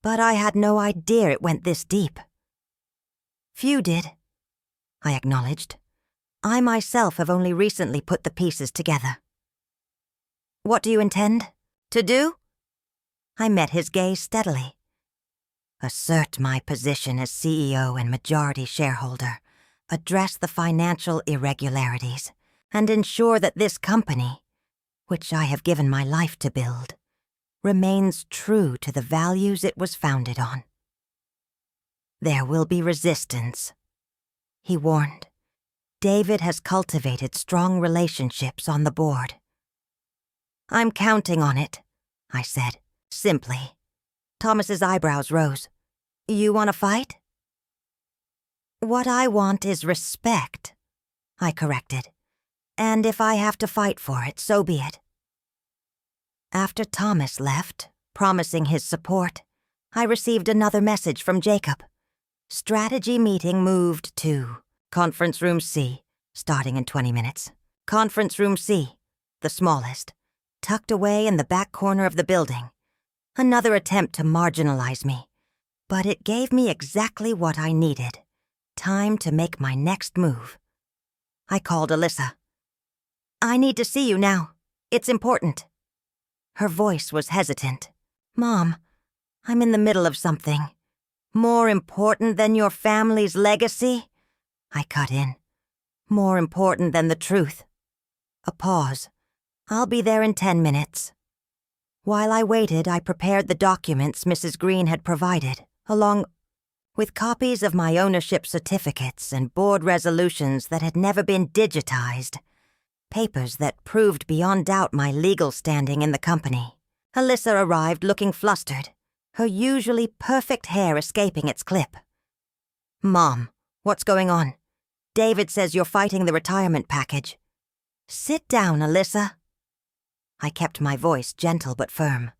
S1: But I had no idea it went this deep. Few did, I acknowledged. I myself have only recently put the pieces together. What do you intend to do? I met his gaze steadily. Assert my position as CEO and majority shareholder, address the financial irregularities, and ensure that this company, which I have given my life to build, remains true to the values it was founded on. There will be resistance, he warned. David has cultivated strong relationships on the board. I'm counting on it, I said, simply. Thomas's eyebrows rose. You want to fight? What I want is respect, I corrected. And if I have to fight for it, so be it. After Thomas left, promising his support, I received another message from Jacob. Strategy meeting moved to Conference Room C, starting in 20 minutes. Conference Room C, the smallest, tucked away in the back corner of the building. Another attempt to marginalize me. But it gave me exactly what I needed. Time to make my next move. I called Alyssa. "I need to see you now. It's important." Her voice was hesitant. "Mom, I'm in the middle of something. More important than your family's legacy?" I cut in. "More important than the truth." A pause. "I'll be there in 10 minutes. While I waited, I prepared the documents Mrs. Green had provided, along with copies of my ownership certificates and board resolutions that had never been digitized, papers that proved beyond doubt my legal standing in the company. Alyssa arrived looking flustered, her usually perfect hair escaping its clip. "Mom, what's going on? David says you're fighting the retirement package." "Sit down, Alyssa." I kept my voice gentle but firm.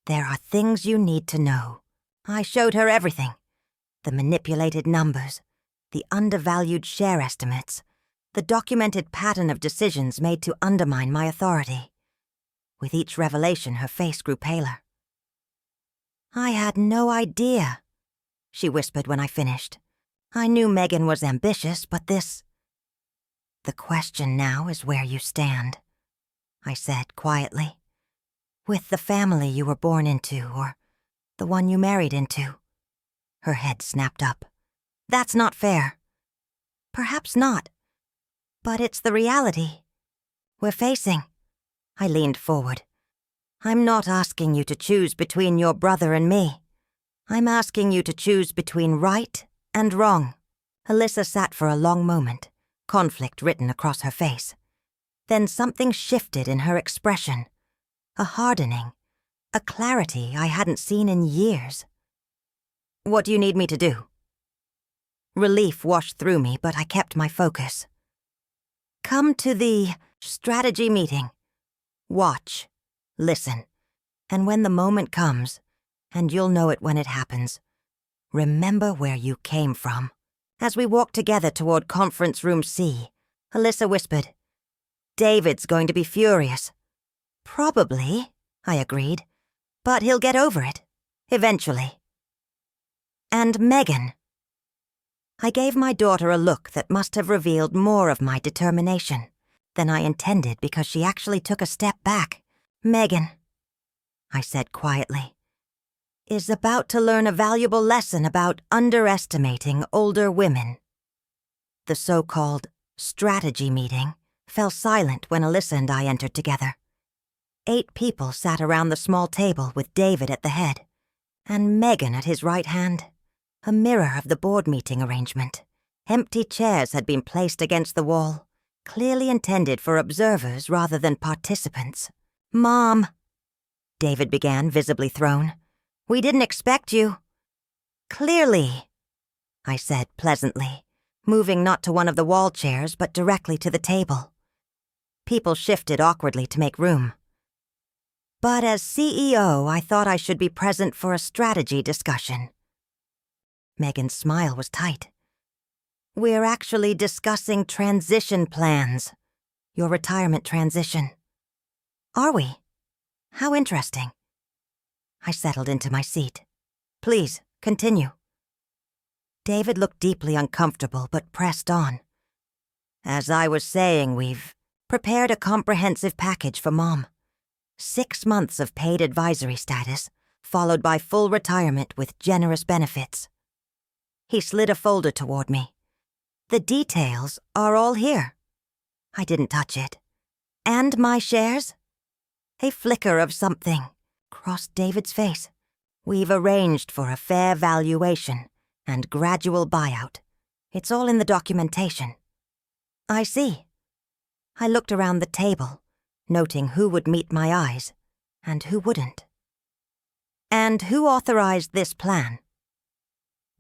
S1: "There are things you need to know." I showed her everything. The manipulated numbers, the undervalued share estimates, the documented pattern of decisions made to undermine my authority. With each revelation, her face grew paler. "I had no idea," she whispered when I finished. "I knew Megan was ambitious, but this—" "The question now is where you stand," I said quietly. "With the family you were born into, or the one you married into." Her head snapped up. "That's not fair." "Perhaps not, but it's the reality we're facing." I leaned forward. "I'm not asking you to choose between your brother and me. I'm asking you to choose between right and wrong." Alyssa sat for a long moment, conflict written across her face. Then something shifted in her expression. A hardening, a clarity I hadn't seen in years. "What do you need me to do?" Relief washed through me, but I kept my focus. "Come to the strategy meeting. Watch. Listen. And when the moment comes, and you'll know it when it happens, remember where you came from." As we walked together toward Conference Room C, Alyssa whispered, "David's going to be furious." "Probably," I agreed, "but he'll get over it. Eventually." "And Megan." I gave my daughter a look that must have revealed more of my determination than I intended because she actually took a step back. "Megan," I said quietly, "is about to learn a valuable lesson about underestimating older women." The so-called strategy meeting fell silent when Alyssa and I entered together. 8 people sat around the small table with David at the head, and Megan at his right hand, a mirror of the board meeting arrangement. Empty chairs had been placed against the wall, clearly intended for observers rather than participants. "Mom," David began, visibly thrown, "we didn't expect you." "Clearly," I said pleasantly, moving not to one of the wall chairs but directly to the table. People shifted awkwardly to make room. "But as CEO, I thought I should be present for a strategy discussion." Megan's smile was tight. "We're actually discussing transition plans. Your retirement transition." "Are we? How interesting." I settled into my seat. "Please, continue." David looked deeply uncomfortable but pressed on. "As I was saying, we've prepared a comprehensive package for Mom. 6 months of paid advisory status, followed by full retirement with generous benefits." He slid a folder toward me. "The details are all here." I didn't touch it. "And my shares?" A flicker of something crossed David's face. "We've arranged for a fair valuation and gradual buyout. It's all in the documentation." "I see." I looked around the table, noting who would meet my eyes and who wouldn't. "And who authorized this plan?"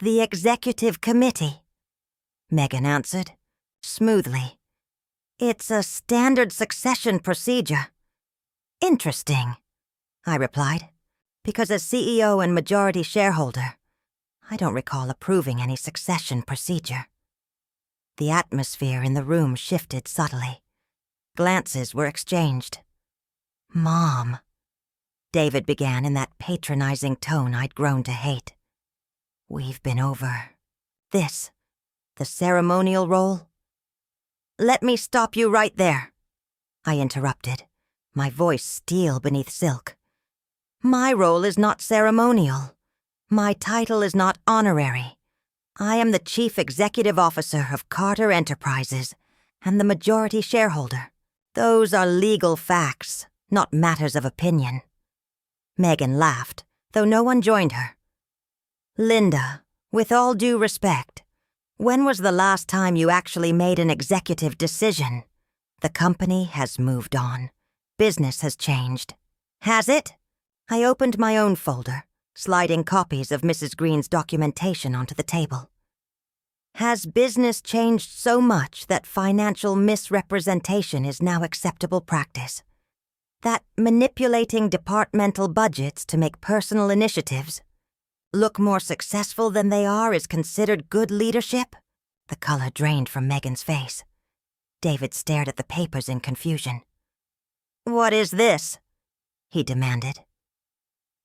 S1: "The executive committee," Megan answered, smoothly. "It's a standard succession procedure." "Interesting," I replied, because as CEO and majority shareholder, I don't recall approving any succession procedure. The atmosphere in the room shifted subtly. Glances were exchanged. "Mom," David began in that patronizing tone I'd grown to hate. "We've been over this, the ceremonial role." "Let me stop you right there," I interrupted, my voice steel beneath silk. "My role is not ceremonial. My title is not honorary. I am the Chief Executive Officer of Carter Enterprises and the majority shareholder. Those are legal facts, not matters of opinion." Megan laughed, though no one joined her. "Linda, with all due respect, when was the last time you actually made an executive decision? The company has moved on. Business has changed." "Has it?" I opened my own folder, sliding copies of Mrs. Green's documentation onto the table. "Has business changed so much that financial misrepresentation is now acceptable practice? That manipulating departmental budgets to make personal initiatives look more successful than they are is considered good leadership?" The color drained from Megan's face. David stared at the papers in confusion. "What is this?" he demanded.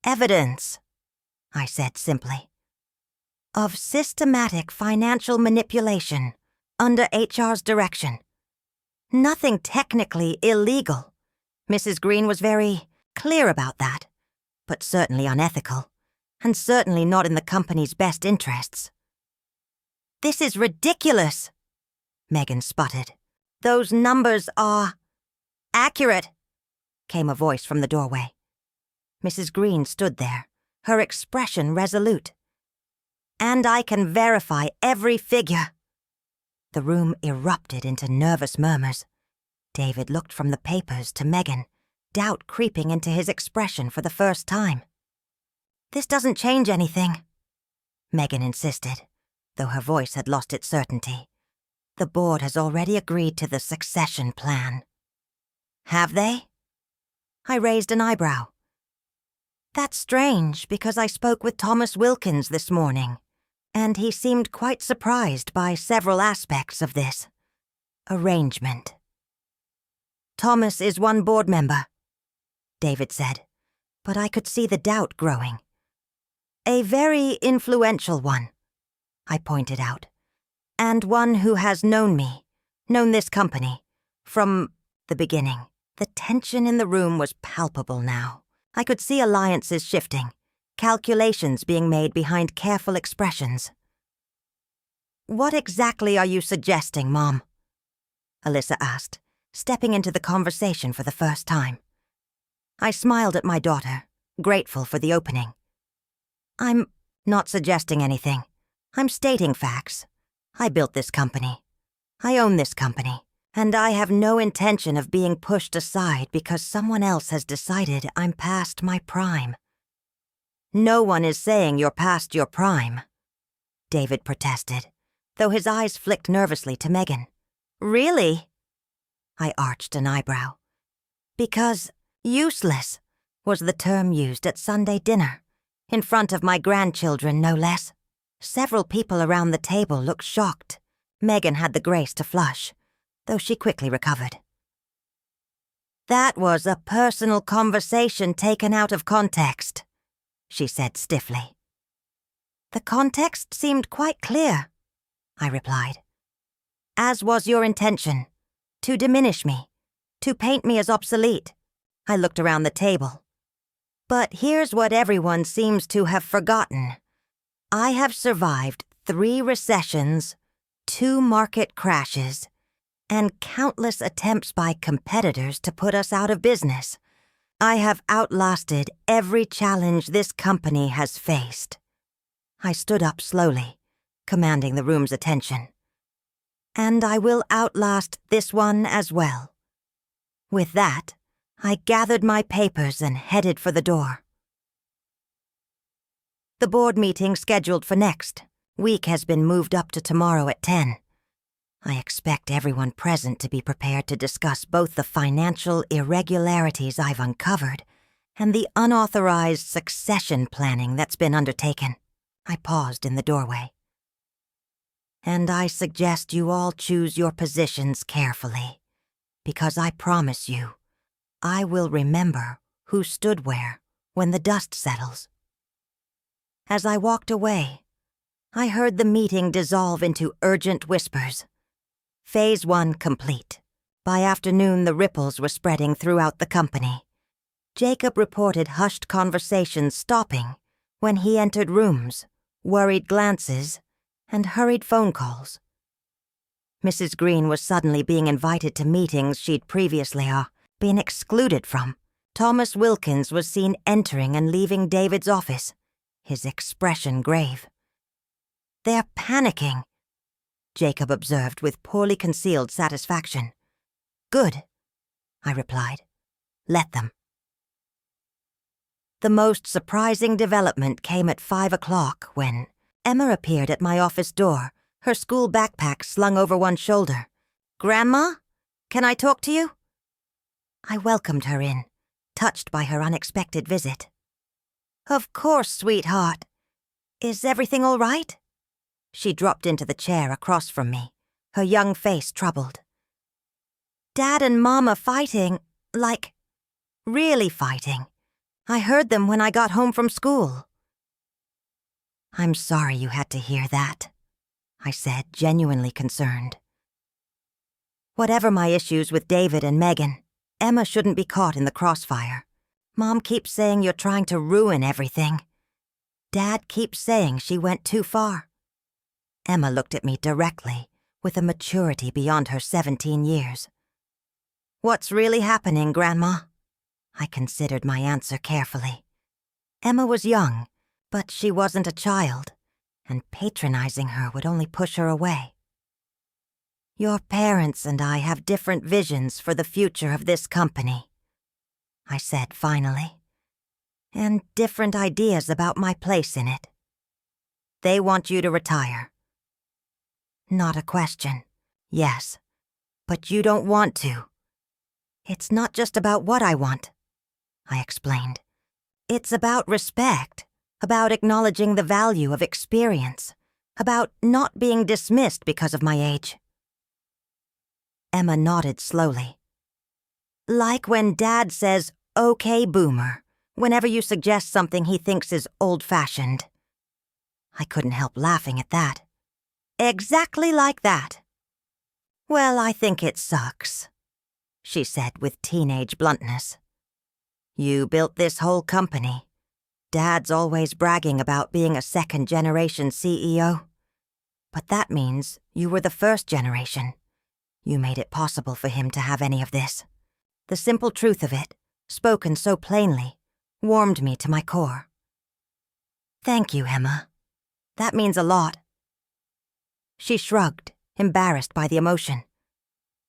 S1: "Evidence," I said simply, "of systematic financial manipulation under HR's direction. Nothing technically illegal. Mrs. Green was very clear about that, but certainly unethical, and certainly not in the company's best interests." "This is ridiculous," Megan sputtered. "Those numbers are accurate," came a voice from the doorway. Mrs. Green stood there, her expression resolute. "And I can verify every figure." The room erupted into nervous murmurs. David looked from the papers to Megan, doubt creeping into his expression for the first time. "This doesn't change anything," Megan insisted, though her voice had lost its certainty. "The board has already agreed to the succession plan." "Have they?" I raised an eyebrow. "That's strange, because I spoke with Thomas Wilkins this morning, and he seemed quite surprised by several aspects of this arrangement." "Thomas is one board member," David said, but I could see the doubt growing. "A very influential one," I pointed out, "and one who has known me, known this company, from the beginning." The tension in the room was palpable now. I could see alliances shifting, calculations being made behind careful expressions. "What exactly are you suggesting, Mom?" Alyssa asked, stepping into the conversation for the first time. I smiled at my daughter, grateful for the opening. "I'm not suggesting anything. I'm stating facts. I built this company. I own this company. And I have no intention of being pushed aside because someone else has decided I'm past my prime." "No one is saying you're past your prime," David protested, though his eyes flicked nervously to Megan. "Really?" I arched an eyebrow. "Because useless was the term used at Sunday dinner, in front of my grandchildren, no less." Several people around the table looked shocked. Megan had the grace to flush, though she quickly recovered. "That was a personal conversation taken out of context," she said stiffly. "The context seemed quite clear," I replied. "As was your intention, to diminish me, to paint me as obsolete." I looked around the table. "But here's what everyone seems to have forgotten. I have survived 3 recessions, 2 market crashes, and countless attempts by competitors to put us out of business. I have outlasted every challenge this company has faced." I stood up slowly, commanding the room's attention. "And I will outlast this one as well." With that, I gathered my papers and headed for the door. The board meeting scheduled for next week has been moved up to tomorrow at 10. I expect everyone present to be prepared to discuss both the financial irregularities I've uncovered and the unauthorized succession planning that's been undertaken. I paused in the doorway. And I suggest you all choose your positions carefully, because I promise you, I will remember who stood where when the dust settles. As I walked away, I heard the meeting dissolve into urgent whispers. Phase 1 complete. By afternoon, the ripples were spreading throughout the company. Jacob reported hushed conversations stopping when he entered rooms, worried glances, and hurried phone calls. Mrs. Green was suddenly being invited to meetings she'd previously been excluded from. Thomas Wilkins was seen entering and leaving David's office, his expression grave. "They're panicking," Jacob observed with poorly concealed satisfaction. "Good," I replied. "Let them." The most surprising development came at 5 o'clock when Emma appeared at my office door, her school backpack slung over one shoulder. "Grandma, can I talk to you?" I welcomed her in, touched by her unexpected visit. "Of course, sweetheart. Is everything all right?" She dropped into the chair across from me, her young face troubled. "Dad and Mom are fighting, like, really fighting. I heard them when I got home from school." "I'm sorry you had to hear that," I said, genuinely concerned. Whatever my issues with David and Megan, Emma shouldn't be caught in the crossfire. Mom keeps saying you're trying to ruin everything. Dad keeps saying she went too far. Emma looked at me directly, with a maturity beyond her 17 years. "What's really happening, Grandma?" I considered my answer carefully. Emma was young, but she wasn't a child, and patronizing her would only push her away. "Your parents and I have different visions for the future of this company," I said finally, "and different ideas about my place in it. They want you to retire." "Not a question. Yes, but you don't want to." "It's not just about what I want," I explained. "It's about respect, about acknowledging the value of experience, about not being dismissed because of my age." Emma nodded slowly. "Like when Dad says, 'Okay, boomer,' whenever you suggest something he thinks is old-fashioned." I couldn't help laughing at that. "Exactly like that." "Well, I think it sucks," she said with teenage bluntness. "You built this whole company. Dad's always bragging about being a second-generation CEO. But that means you were the first generation. You made it possible for him to have any of this. The simple truth of it, spoken so plainly, warmed me to my core." "Thank you, Emma. That means a lot." She shrugged, embarrassed by the emotion.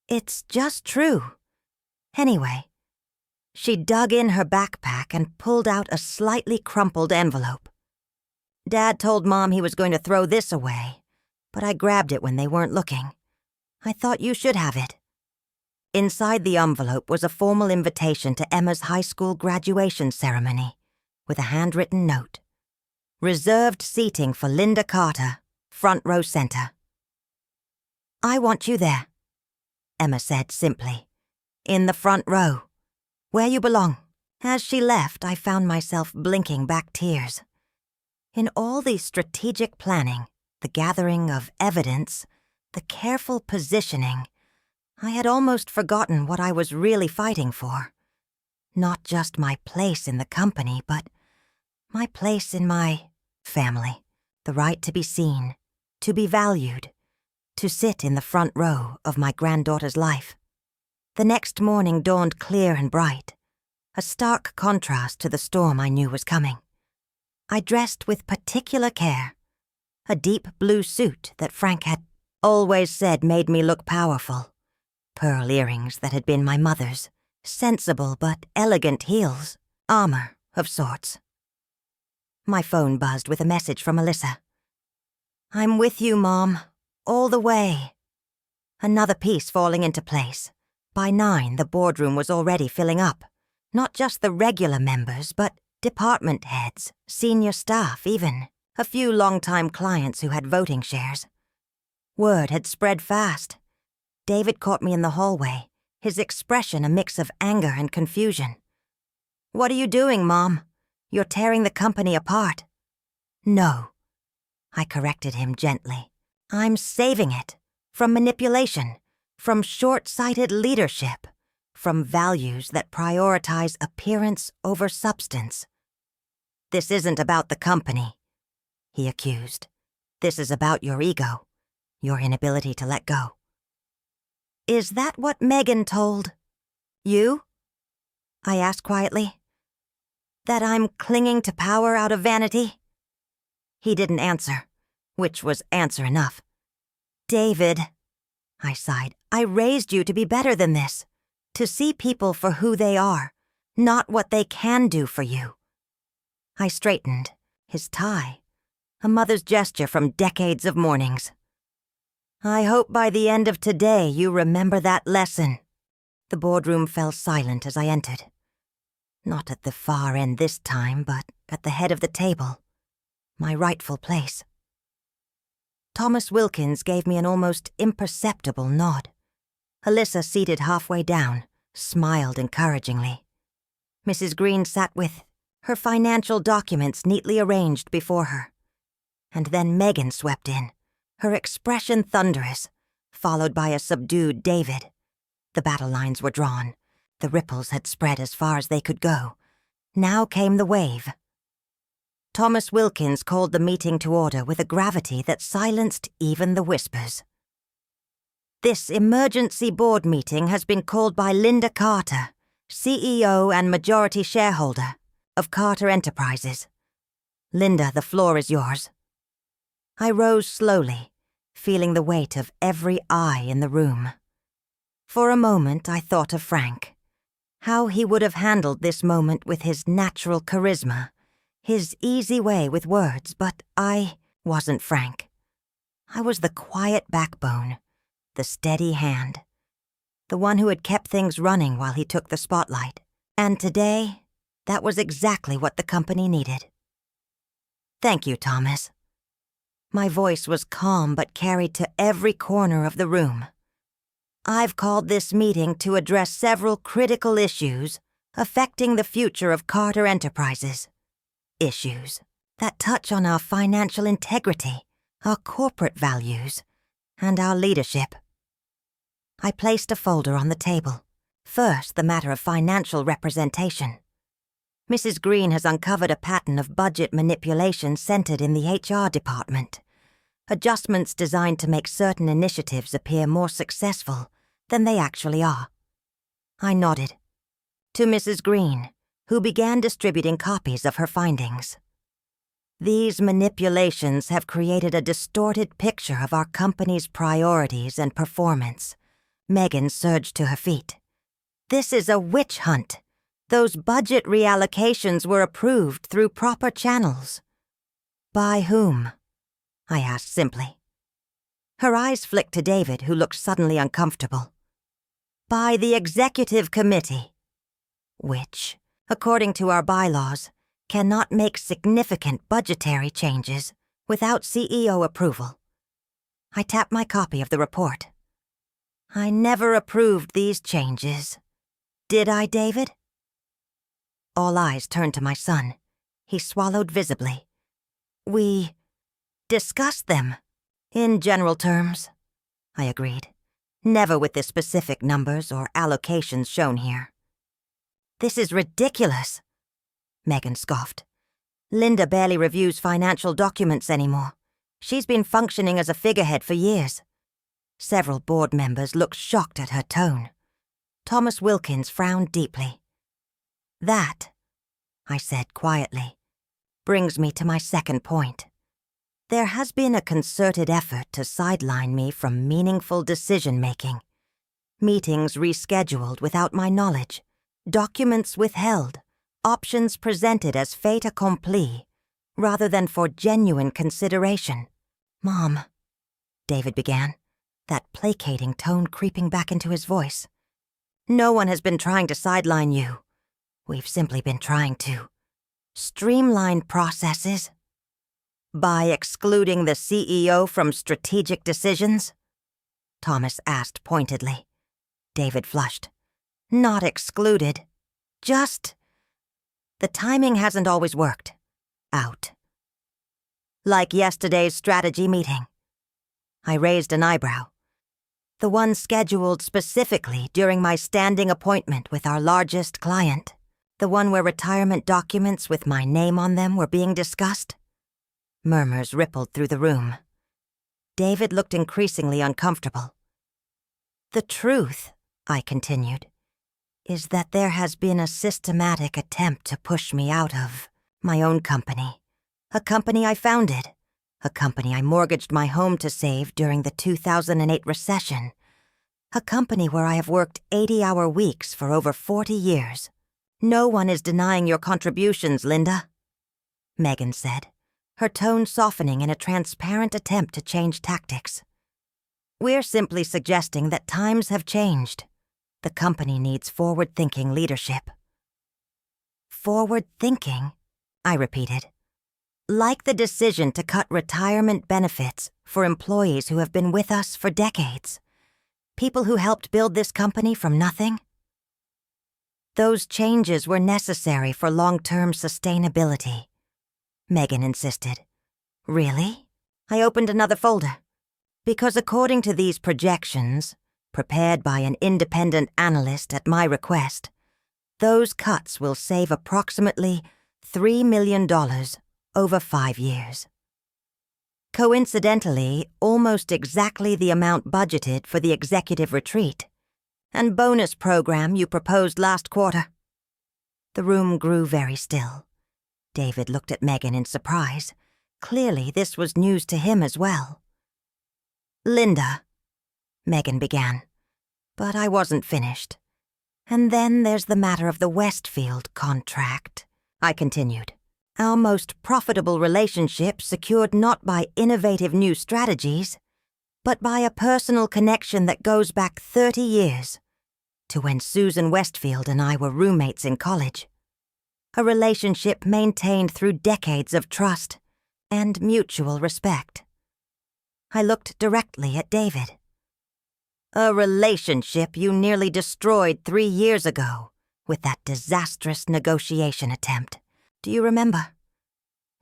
S1: "It's just true. Anyway," she dug in her backpack and pulled out a slightly crumpled envelope. "Dad told Mom he was going to throw this away, but I grabbed it when they weren't looking. I thought you should have it." Inside the envelope was a formal invitation to Emma's high school graduation ceremony, with a handwritten note. "Reserved seating for Linda Carter, front row center." "I want you there," Emma said simply. "In the front row, where you belong." As she left, I found myself blinking back tears. In all the strategic planning, the gathering of evidence, the careful positioning, I had almost forgotten what I was really fighting for. Not just my place in the company, but my place in my family. The right to be seen, to be valued, to sit in the front row of my granddaughter's life. The next morning dawned clear and bright, a stark contrast to the storm I knew was coming. I dressed with particular care, a deep blue suit that Frank had always said made me look powerful, pearl earrings that had been my mother's, sensible but elegant heels, armor of sorts. My phone buzzed with a message from Alyssa. "I'm with you, Mom, all the way." Another piece falling into place. By 9, the boardroom was already filling up. Not just the regular members, but department heads, senior staff even. a few long-time clients who had voting shares. Word had spread fast. David caught me in the hallway, his expression a mix of anger and confusion. "What are you doing, Mom? You're tearing the company apart." "No," I corrected him gently. "I'm saving it. From manipulation, from short-sighted leadership, from values that prioritize appearance over substance." "This isn't about the company," he accused. "This is about your ego, your inability to let go." "Is that what Megan told you?" I asked quietly. "That I'm clinging to power out of vanity?" He didn't answer, which was answer enough. "David," I sighed, "I raised you to be better than this, to see people for who they are, not what they can do for you." I straightened, his tie, a mother's gesture from decades of mornings. "I hope by the end of today you remember that lesson." The boardroom fell silent as I entered. Not at the far end this time, but at the head of the table, my rightful place. Thomas Wilkins gave me an almost imperceptible nod. Alyssa, seated halfway down, smiled encouragingly. Mrs. Green sat with her financial documents neatly arranged before her. And then Megan swept in, her expression thunderous, followed by a subdued David. The battle lines were drawn. The ripples had spread as far as they could go. Now came the wave. Thomas Wilkins called the meeting to order with a gravity that silenced even the whispers. "This emergency board meeting has been called by Linda Carter, CEO and majority shareholder of Carter Enterprises. Linda, the floor is yours." I rose slowly, feeling the weight of every eye in the room. For a moment I thought of Frank, how he would have handled this moment with his natural charisma, his easy way with words, but I wasn't Frank. I was the quiet backbone, the steady hand, the one who had kept things running while he took the spotlight. And today, that was exactly what the company needed. "Thank you, Thomas." My voice was calm but carried to every corner of the room. "I've called this meeting to address several critical issues affecting the future of Carter Enterprises. Issues that touch on our financial integrity, our corporate values, and our leadership." I placed a folder on the table. First, the matter of financial representation. Mrs. Green has uncovered a pattern of budget manipulation centered in the HR department. Adjustments designed to make certain initiatives appear more successful than they actually are. I nodded. To Mrs. Green, who began distributing copies of her findings. "These manipulations have created a distorted picture of our company's priorities and performance." Megan surged to her feet. "This is a witch hunt. Those budget reallocations were approved through proper channels." "By whom?" I asked simply. Her eyes flicked to David, who looked suddenly uncomfortable. "By the executive committee, which, according to our bylaws, cannot make significant budgetary changes without CEO approval." I tapped my copy of the report. "I never approved these changes. Did I, David?" All eyes turned to my son. He swallowed visibly. "We discussed them, in general terms," I agreed. "Never with the specific numbers or allocations shown here." "This is ridiculous," Megan scoffed. "Linda barely reviews financial documents anymore. She's been functioning as a figurehead for years." Several board members looked shocked at her tone. Thomas Wilkins frowned deeply. "That," I said quietly, "brings me to my second point. There has been a concerted effort to sideline me from meaningful decision-making. Meetings rescheduled without my knowledge, documents withheld, options presented as fait accompli, rather than for genuine consideration." "Mom," David began, that placating tone creeping back into his voice. "No one has been trying to sideline you. We've simply been trying to streamline processes." By excluding the CEO from strategic decisions? Thomas asked pointedly. David flushed. Not excluded. Just... The timing hasn't always worked. Out. Like yesterday's strategy meeting. I raised an eyebrow. The one scheduled specifically during my standing appointment with our largest client. The one where retirement documents with my name on them were being discussed. Murmurs rippled through the room. David looked increasingly uncomfortable. The truth, I continued, is that there has been a systematic attempt to push me out of my own company. A company I founded. A company I mortgaged my home to save during the 2008 recession. A company where I have worked 80-hour weeks for over 40 years. No one is denying your contributions, Linda, Megan said, her tone softening in a transparent attempt to change tactics. We're simply suggesting that times have changed. The company needs forward-thinking leadership. Forward-thinking? I repeated. Like the decision to cut retirement benefits for employees who have been with us for decades. People who helped build this company from nothing. Those changes were necessary for long-term sustainability, Megan insisted. Really? I opened another folder. Because according to these projections, prepared by an independent analyst at my request, those cuts will save approximately $3 million over 5 years. Coincidentally, almost exactly the amount budgeted for the executive retreat and bonus program you proposed last quarter. The room grew very still. David looked at Megan in surprise. Clearly, this was news to him as well. Linda, Megan began, but I wasn't finished. And then there's the matter of the Westfield contract, I continued. Our most profitable relationship secured not by innovative new strategies, but by a personal connection that goes back 30 years, to when Susan Westfield and I were roommates in college. A relationship maintained through decades of trust and mutual respect. I looked directly at David. A relationship you nearly destroyed 3 years ago with that disastrous negotiation attempt. Do you remember?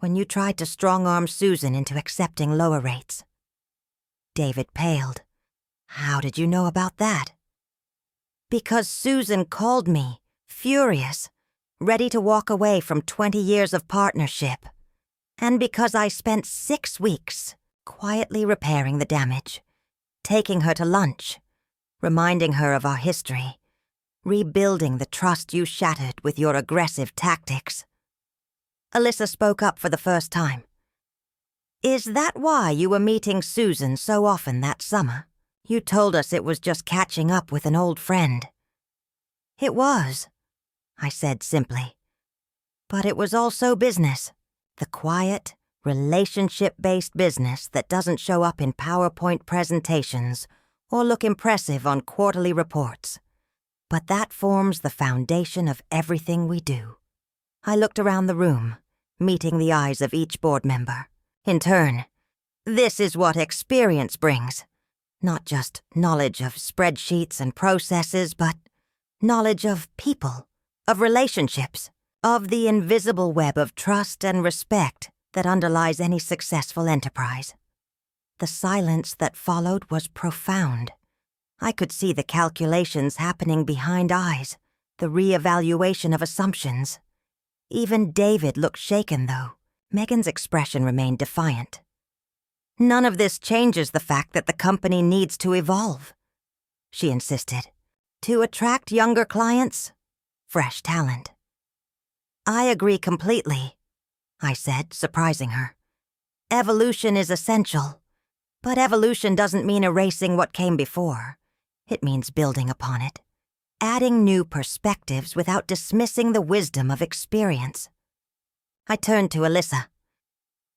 S1: When you tried to strong-arm Susan into accepting lower rates. David paled. How did you know about that? Because Susan called me, furious, ready to walk away from 20 years of partnership. And because I spent 6 weeks quietly repairing the damage, taking her to lunch, reminding her of our history, rebuilding the trust you shattered with your aggressive tactics. Alyssa spoke up for the first time. Is that why you were meeting Susan so often that summer? You told us it was just catching up with an old friend. It was, I said simply. But it was also business. The quiet, relationship-based business that doesn't show up in PowerPoint presentations or look impressive on quarterly reports. But that forms the foundation of everything we do. I looked around the room, meeting the eyes of each board member. In turn, this is what experience brings. Not just knowledge of spreadsheets and processes, but knowledge of people, of relationships, of the invisible web of trust and respect that underlies any successful enterprise. The silence that followed was profound. I could see the calculations happening behind eyes, the re-evaluation of assumptions. Even David looked shaken, though. Megan's expression remained defiant. None of this changes the fact that the company needs to evolve, she insisted. To attract younger clients, fresh talent. I agree completely, I said, surprising her. Evolution is essential, but evolution doesn't mean erasing what came before. It means building upon it. Adding new perspectives without dismissing the wisdom of experience. I turned to Alyssa,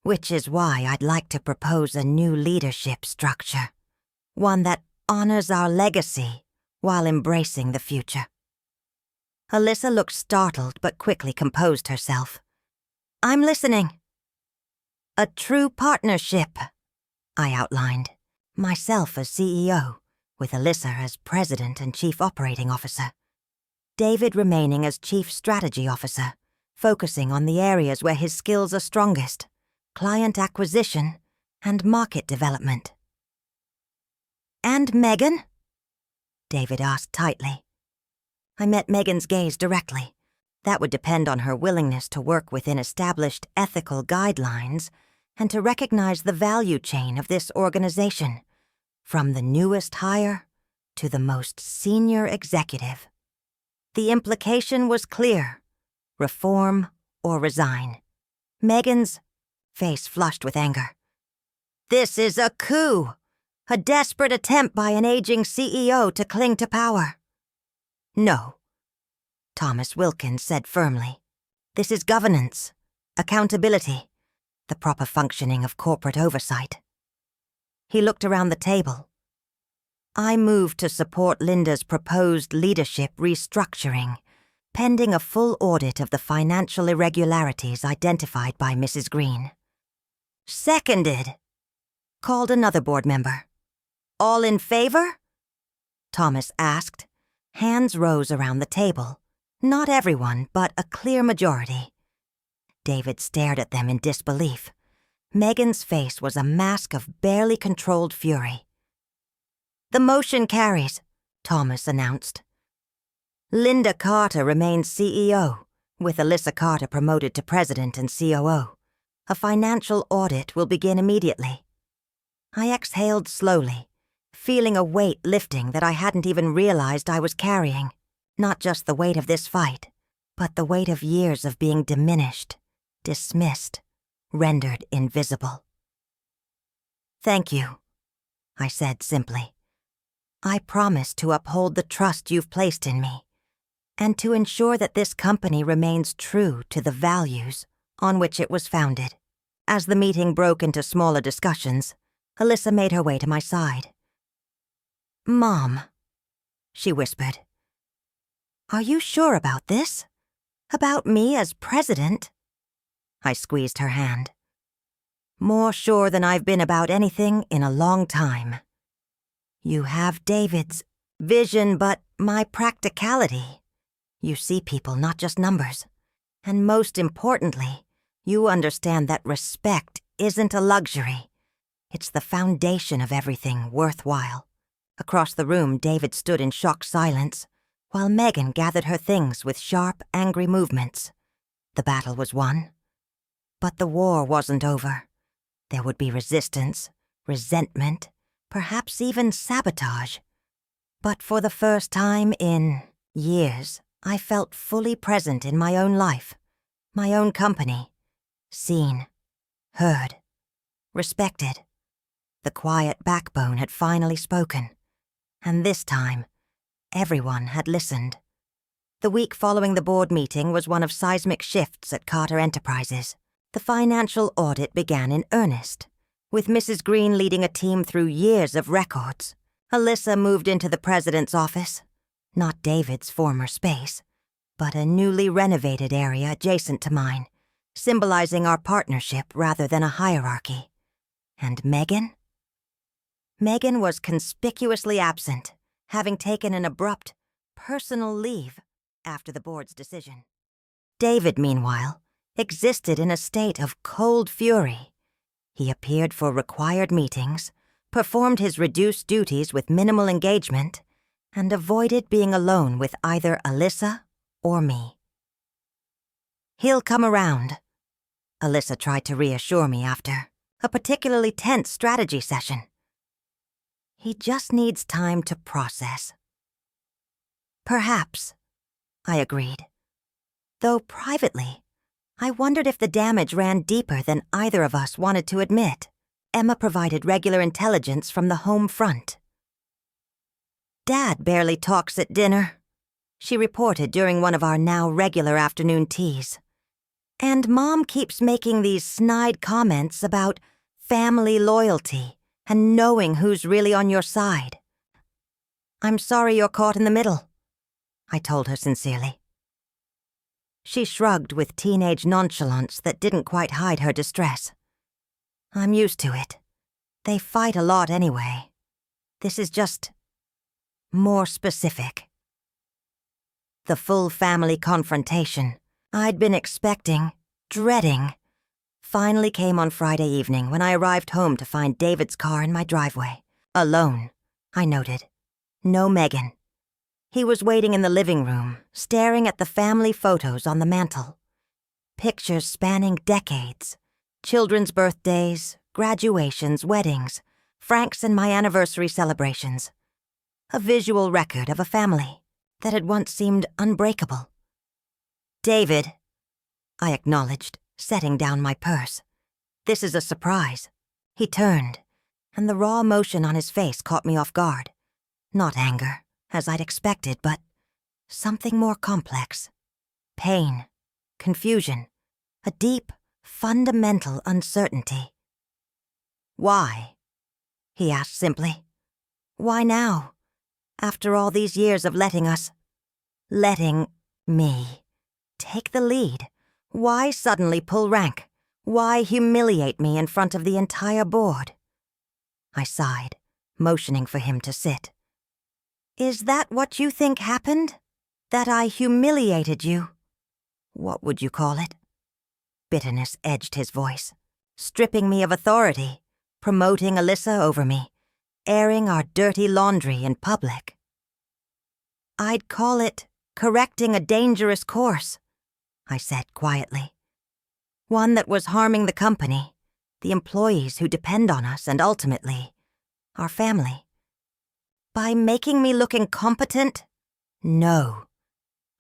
S1: which is why I'd like to propose a new leadership structure, one that honors our legacy while embracing the future. Alyssa looked startled but quickly composed herself. I'm listening. A true partnership, I outlined, myself as CEO, with Alyssa as President and Chief Operating Officer, David remaining as Chief Strategy Officer, focusing on the areas where his skills are strongest, client acquisition and market development. "And Megan?" David asked tightly. I met Megan's gaze directly. That would depend on her willingness to work within established ethical guidelines and to recognize the value chain of this organization, from the newest hire to the most senior executive. The implication was clear: reform or resign. Megan's face flushed with anger. "This is a coup! A desperate attempt by an aging CEO to cling to power." "No," Thomas Wilkins said firmly. "This is governance, accountability, the proper functioning of corporate oversight." He looked around the table. "I moved to support Linda's proposed leadership restructuring, pending a full audit of the financial irregularities identified by Mrs. Green." "Seconded," called another board member. "All in favor?" Thomas asked. Hands rose around the table. Not everyone, but a clear majority. David stared at them in disbelief. Megan's face was a mask of barely controlled fury. "The motion carries," Thomas announced. Linda Carter remains CEO, with Alyssa Carter promoted to President and COO. A financial audit will begin immediately. I exhaled slowly, feeling a weight lifting that I hadn't even realized I was carrying. Not just the weight of this fight, but the weight of years of being diminished, dismissed, rendered invisible. "Thank you," I said simply. "I promise to uphold the trust you've placed in me, and to ensure that this company remains true to the values on which it was founded." As the meeting broke into smaller discussions, Alyssa made her way to my side. "Mom," she whispered, "are you sure about this? About me as president?" I squeezed her hand. "More sure than I've been about anything in a long time. You have David's vision, but my practicality. You see people, not just numbers. And most importantly, you understand that respect isn't a luxury. It's the foundation of everything worthwhile." Across the room, David stood in shocked silence, while Megan gathered her things with sharp, angry movements. The battle was won. But the war wasn't over. There would be resistance, resentment, perhaps even sabotage. But for the first time in years, I felt fully present in my own life, my own company, seen, heard, respected. The quiet backbone had finally spoken, and this time, everyone had listened. The week following the board meeting was one of seismic shifts at Carter Enterprises. The financial audit began in earnest, with Mrs. Green leading a team through years of records. Alyssa moved into the president's office, not David's former space, but a newly renovated area adjacent to mine, symbolizing our partnership rather than a hierarchy. And Megan? Megan was conspicuously absent, having taken an abrupt, personal leave after the board's decision. David, meanwhile, existed in a state of cold fury. He appeared for required meetings, performed his reduced duties with minimal engagement, and avoided being alone with either Alyssa or me. "He'll come around," Alyssa tried to reassure me after a particularly tense strategy session. "He just needs time to process." "Perhaps," I agreed. Though privately, I wondered if the damage ran deeper than either of us wanted to admit. Emma provided regular intelligence from the home front. "Dad barely talks at dinner," she reported during one of our now regular afternoon teas. "And Mom keeps making these snide comments about family loyalty and knowing who's really on your side. I'm sorry you're caught in the middle," I told her sincerely. She shrugged with teenage nonchalance that didn't quite hide her distress. I'm used to it. They fight a lot anyway. This is just more specific. The full family confrontation I'd been expecting, dreading, finally came on Friday evening when I arrived home to find David's car in my driveway. Alone, I noted. No Megan. He was waiting in the living room, staring at the family photos on the mantel. Pictures spanning decades. Children's birthdays, graduations, weddings, Frank's and my anniversary celebrations. A visual record of a family that had once seemed unbreakable. "David," I acknowledged, setting down my purse. "This is a surprise." He turned, and the raw emotion on his face caught me off guard. Not anger, as I'd expected, but something more complex. Pain, confusion, a deep, fundamental uncertainty. "Why?" he asked simply. "Why now? After all these years of letting me, take the lead. Why suddenly pull rank? Why humiliate me in front of the entire board?" I sighed, motioning for him to sit. "Is that what you think happened? That I humiliated you? What would you call it?" Bitterness edged his voice. "Stripping me of authority, promoting Alyssa over me, airing our dirty laundry in public." "I'd call it correcting a dangerous course," I said quietly. "One that was harming the company, the employees who depend on us, and ultimately, our family. By making me look incompetent?" "No,"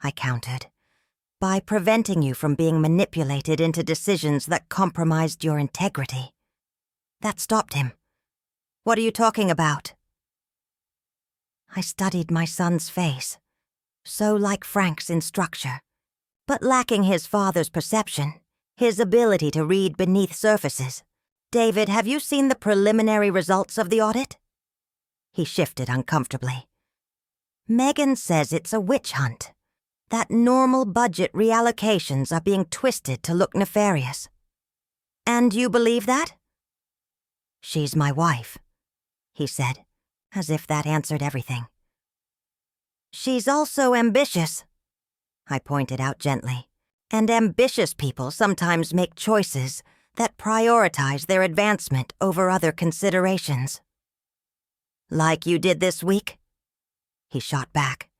S1: I countered. "By preventing you from being manipulated into decisions that compromised your integrity." That stopped him. "What are you talking about?" I studied my son's face, so like Frank's in structure, but lacking his father's perception, his ability to read beneath surfaces. "David, have you seen the preliminary results of the audit?" He shifted uncomfortably. "Megan says it's a witch hunt, that normal budget reallocations are being twisted to look nefarious." "And you believe that?" "She's my wife," he said, as if that answered everything. "She's also ambitious," I pointed out gently, "and ambitious people sometimes make choices that prioritize their advancement over other considerations." "Like you did this week?" He shot back.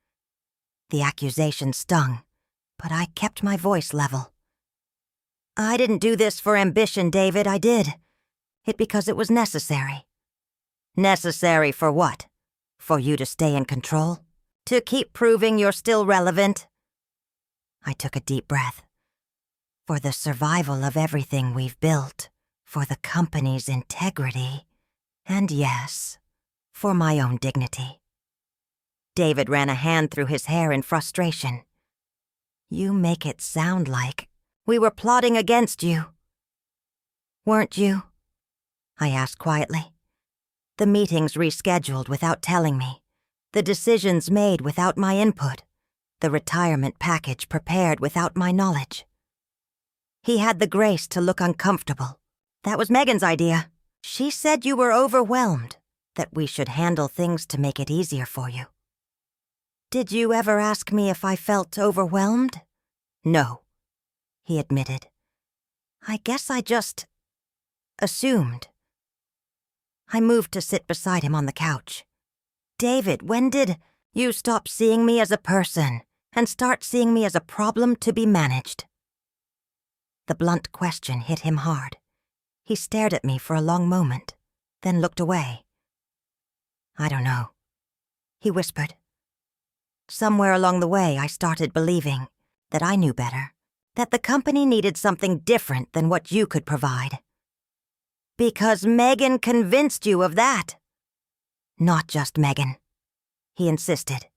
S1: The accusation stung, but I kept my voice level. "I didn't do this for ambition, David, I did it because it was necessary." "Necessary for what? For you to stay in control? To keep proving you're still relevant?" I took a deep breath. "For the survival of everything we've built, for the company's integrity, and yes, for my own dignity." David ran a hand through his hair in frustration. "You make it sound like we were plotting against you." "Weren't you?" I asked quietly. "The meetings rescheduled without telling me, the decisions made without my input, the retirement package prepared without my knowledge." He had the grace to look uncomfortable. "That was Megan's idea. She said you were overwhelmed, that we should handle things to make it easier for you." "Did you ever ask me if I felt overwhelmed?" "No," he admitted. "I guess I just assumed." I moved to sit beside him on the couch. "David, when did you stop seeing me as a person and start seeing me as a problem to be managed?" The blunt question hit him hard. He stared at me for a long moment, then looked away. "I don't know," he whispered. "Somewhere along the way, I started believing that I knew better, that the company needed something different than what you could provide." "Because Megan convinced you of that." "Not just Megan," he insisted.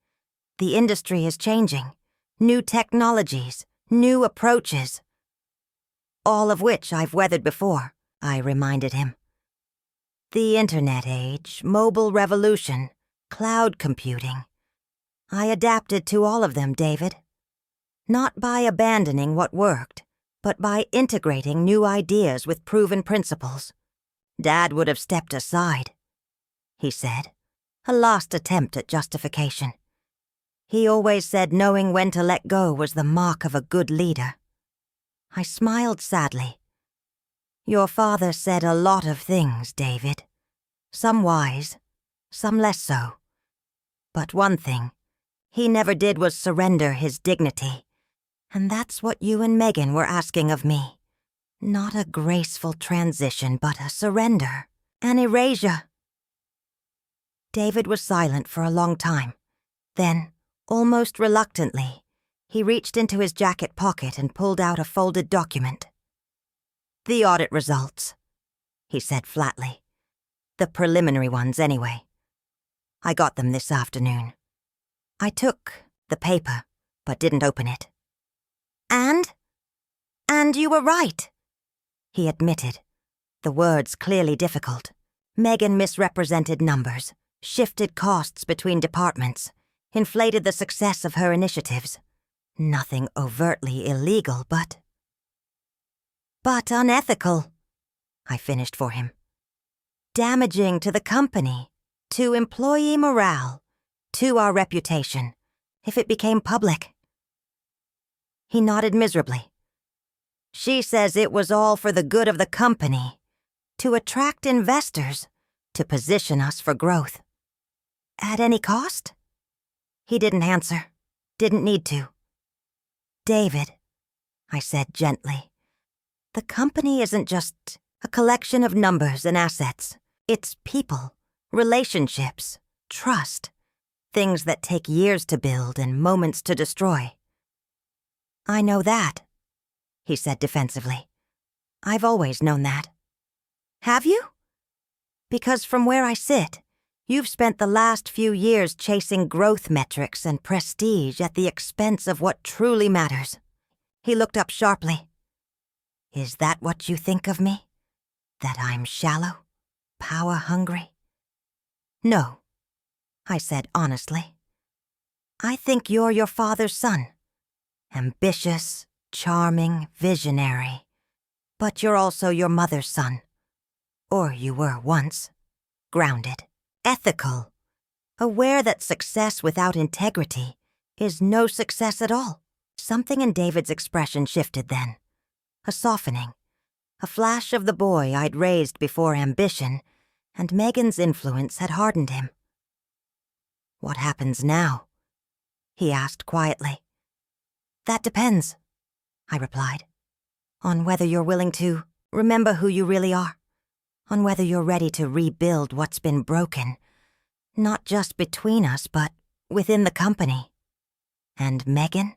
S1: "The industry is changing. New technologies, new approaches." "All of which I've weathered before," I reminded him. "The internet age, mobile revolution, cloud computing. I adapted to all of them, David. Not by abandoning what worked, but by integrating new ideas with proven principles. Dad would have stepped aside, he said, a last attempt at justification. He always said knowing when to let go was the mark of a good leader. I smiled sadly. Your father said a lot of things, David. Some wise, some less so. But one thing he never did was surrender his dignity. And that's what you and Megan were asking of me. Not a graceful transition, but a surrender, an erasure. David was silent for a long time. Then, almost reluctantly, he reached into his jacket pocket and pulled out a folded document. The audit results, he said flatly. The preliminary ones, anyway. I got them this afternoon. I took the paper, but didn't open it. And you were right, he admitted, the words clearly difficult. Megan misrepresented numbers, shifted costs between departments, inflated the success of her initiatives. Nothing overtly illegal, but unethical, I finished for him. Damaging to the company, to employee morale, to our reputation, if it became public. He nodded miserably. She says it was all for the good of the company, to attract investors, to position us for growth. At any cost? He didn't answer, didn't need to. David, I said gently, the company isn't just a collection of numbers and assets. It's people, relationships, trust, things that take years to build and moments to destroy. I know that, he said defensively. I've always known that. Have you? Because from where I sit, you've spent the last few years chasing growth metrics and prestige at the expense of what truly matters. He looked up sharply. Is that what you think of me? That I'm shallow, power-hungry? No, I said honestly. I think you're your father's son. Ambitious, charming, visionary. But you're also your mother's son. Or you were once. Grounded, ethical, aware that success without integrity is no success at all. Something in David's expression shifted then. A softening, a flash of the boy I'd raised before ambition, and Megan's influence had hardened him. What happens now? He asked quietly. That depends, I replied, on whether you're willing to remember who you really are, on whether you're ready to rebuild what's been broken, not just between us, but within the company. And Megan?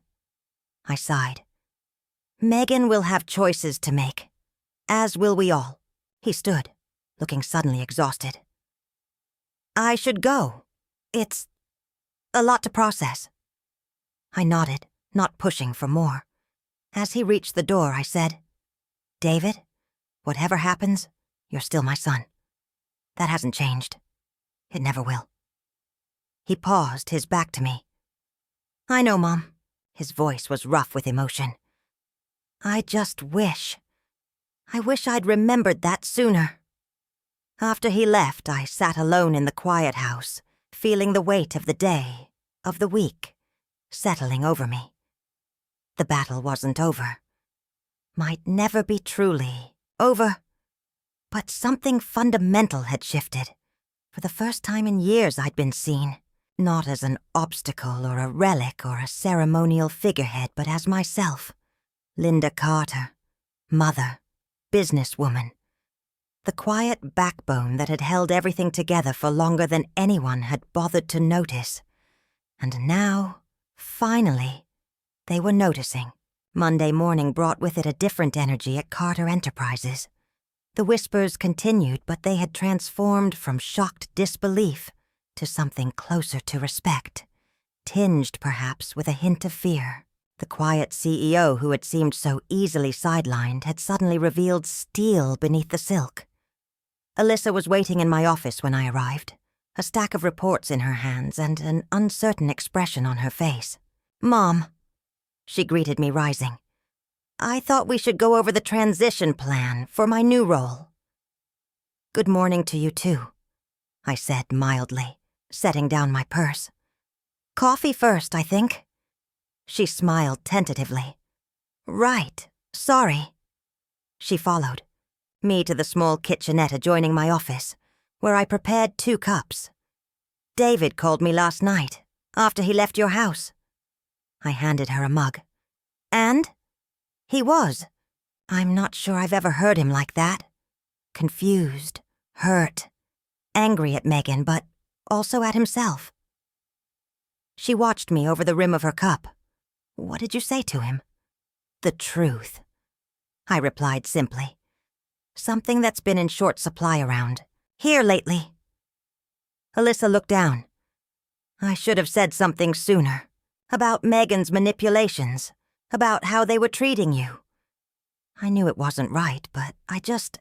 S1: I sighed. Megan will have choices to make, as will we all. He stood, looking suddenly exhausted. I should go. It's a lot to process. I nodded, not pushing for more. As he reached the door, I said, David, whatever happens, you're still my son. That hasn't changed. It never will. He paused, his back to me. I know, Mom. His voice was rough with emotion. I wish I'd remembered that sooner. After he left, I sat alone in the quiet house, feeling the weight of the day, of the week, settling over me. The battle wasn't over. Might never be truly over. But something fundamental had shifted. For the first time in years I'd been seen, not as an obstacle or a relic or a ceremonial figurehead, but as myself. Linda Carter, mother, businesswoman. The quiet backbone that had held everything together for longer than anyone had bothered to notice. And now, finally, they were noticing. Monday morning brought with it a different energy at Carter Enterprises. The whispers continued, but they had transformed from shocked disbelief to something closer to respect, tinged perhaps with a hint of fear. The quiet CEO who had seemed so easily sidelined had suddenly revealed steel beneath the silk. Alyssa was waiting in my office when I arrived, a stack of reports in her hands and an uncertain expression on her face. Mom, she greeted me, rising. I thought we should go over the transition plan for my new role. Good morning to you too, I said mildly, setting down my purse. Coffee first, I think. She smiled tentatively. Right, sorry. She followed, me to the small kitchenette adjoining my office, where I prepared 2 cups. David called me last night, after he left your house. I handed her a mug. And? He was. I'm not sure I've ever heard him like that. Confused, hurt, angry at Megan, but also at himself. She watched me over the rim of her cup. What did you say to him? The truth, I replied simply. Something that's been in short supply around here lately. Alyssa looked down. I should have said something sooner. About Megan's manipulations. About how they were treating you. I knew it wasn't right, but I just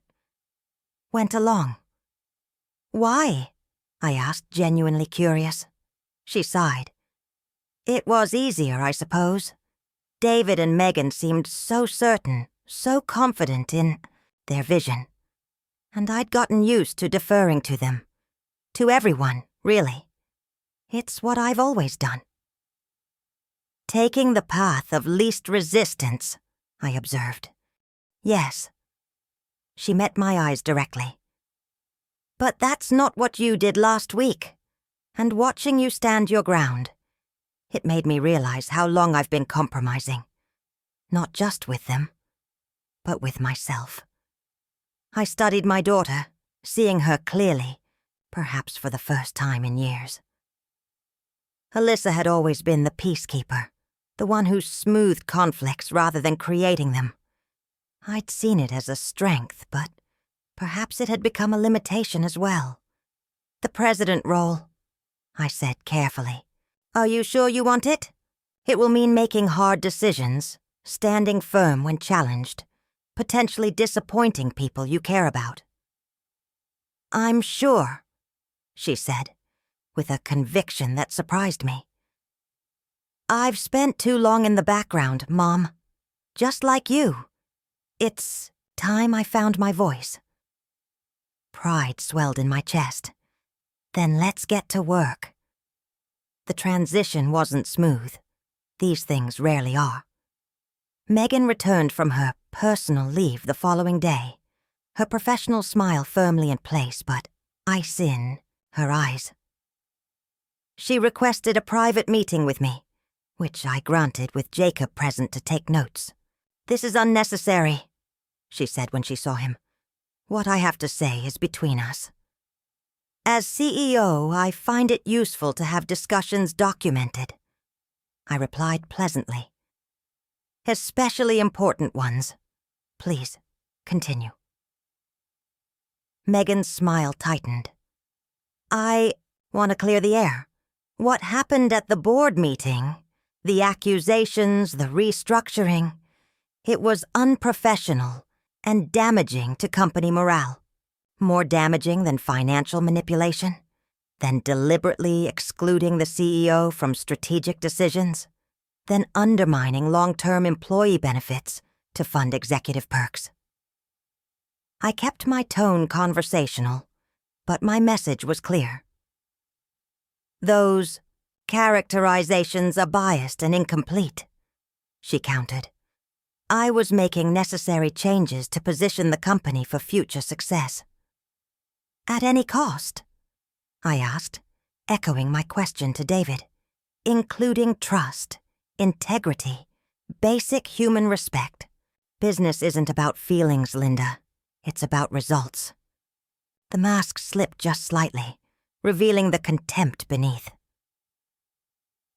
S1: went along. Why? I asked, genuinely curious. She sighed. It was easier, I suppose. David and Megan seemed so certain, so confident in their vision. And I'd gotten used to deferring to them. To everyone, really. It's what I've always done. Taking the path of least resistance, I observed. Yes. She met my eyes directly. But that's not what you did last week. And watching you stand your ground, it made me realize how long I've been compromising. Not just with them, but with myself. I studied my daughter, seeing her clearly, perhaps for the first time in years. Alyssa had always been the peacekeeper, the one who smoothed conflicts rather than creating them. I'd seen it as a strength, but perhaps it had become a limitation as well. The president role, I said carefully. Are you sure you want it? It will mean making hard decisions, standing firm when challenged, potentially disappointing people you care about. I'm sure, she said, with a conviction that surprised me. I've spent too long in the background, Mom. Just like you. It's time I found my voice. Pride swelled in my chest. Then let's get to work. The transition wasn't smooth. These things rarely are. Megan returned from her personal leave the following day, her professional smile firmly in place, but ice in her eyes. She requested a private meeting with me, which I granted with Jacob present to take notes. This is unnecessary, she said when she saw him. What I have to say is between us. As CEO, I find it useful to have discussions documented, I replied pleasantly. Especially important ones. Please, continue. Megan's smile tightened. I want to clear the air. What happened at the board meeting, the accusations, the restructuring, it was unprofessional and damaging to company morale. More damaging than financial manipulation, than deliberately excluding the CEO from strategic decisions, than undermining long-term employee benefits to fund executive perks. I kept my tone conversational, but my message was clear. Those characterizations are biased and incomplete, she countered. I was making necessary changes to position the company for future success. At any cost? I asked, echoing my question to David. Including trust, integrity, basic human respect. Business isn't about feelings, Linda. It's about results. The mask slipped just slightly, revealing the contempt beneath.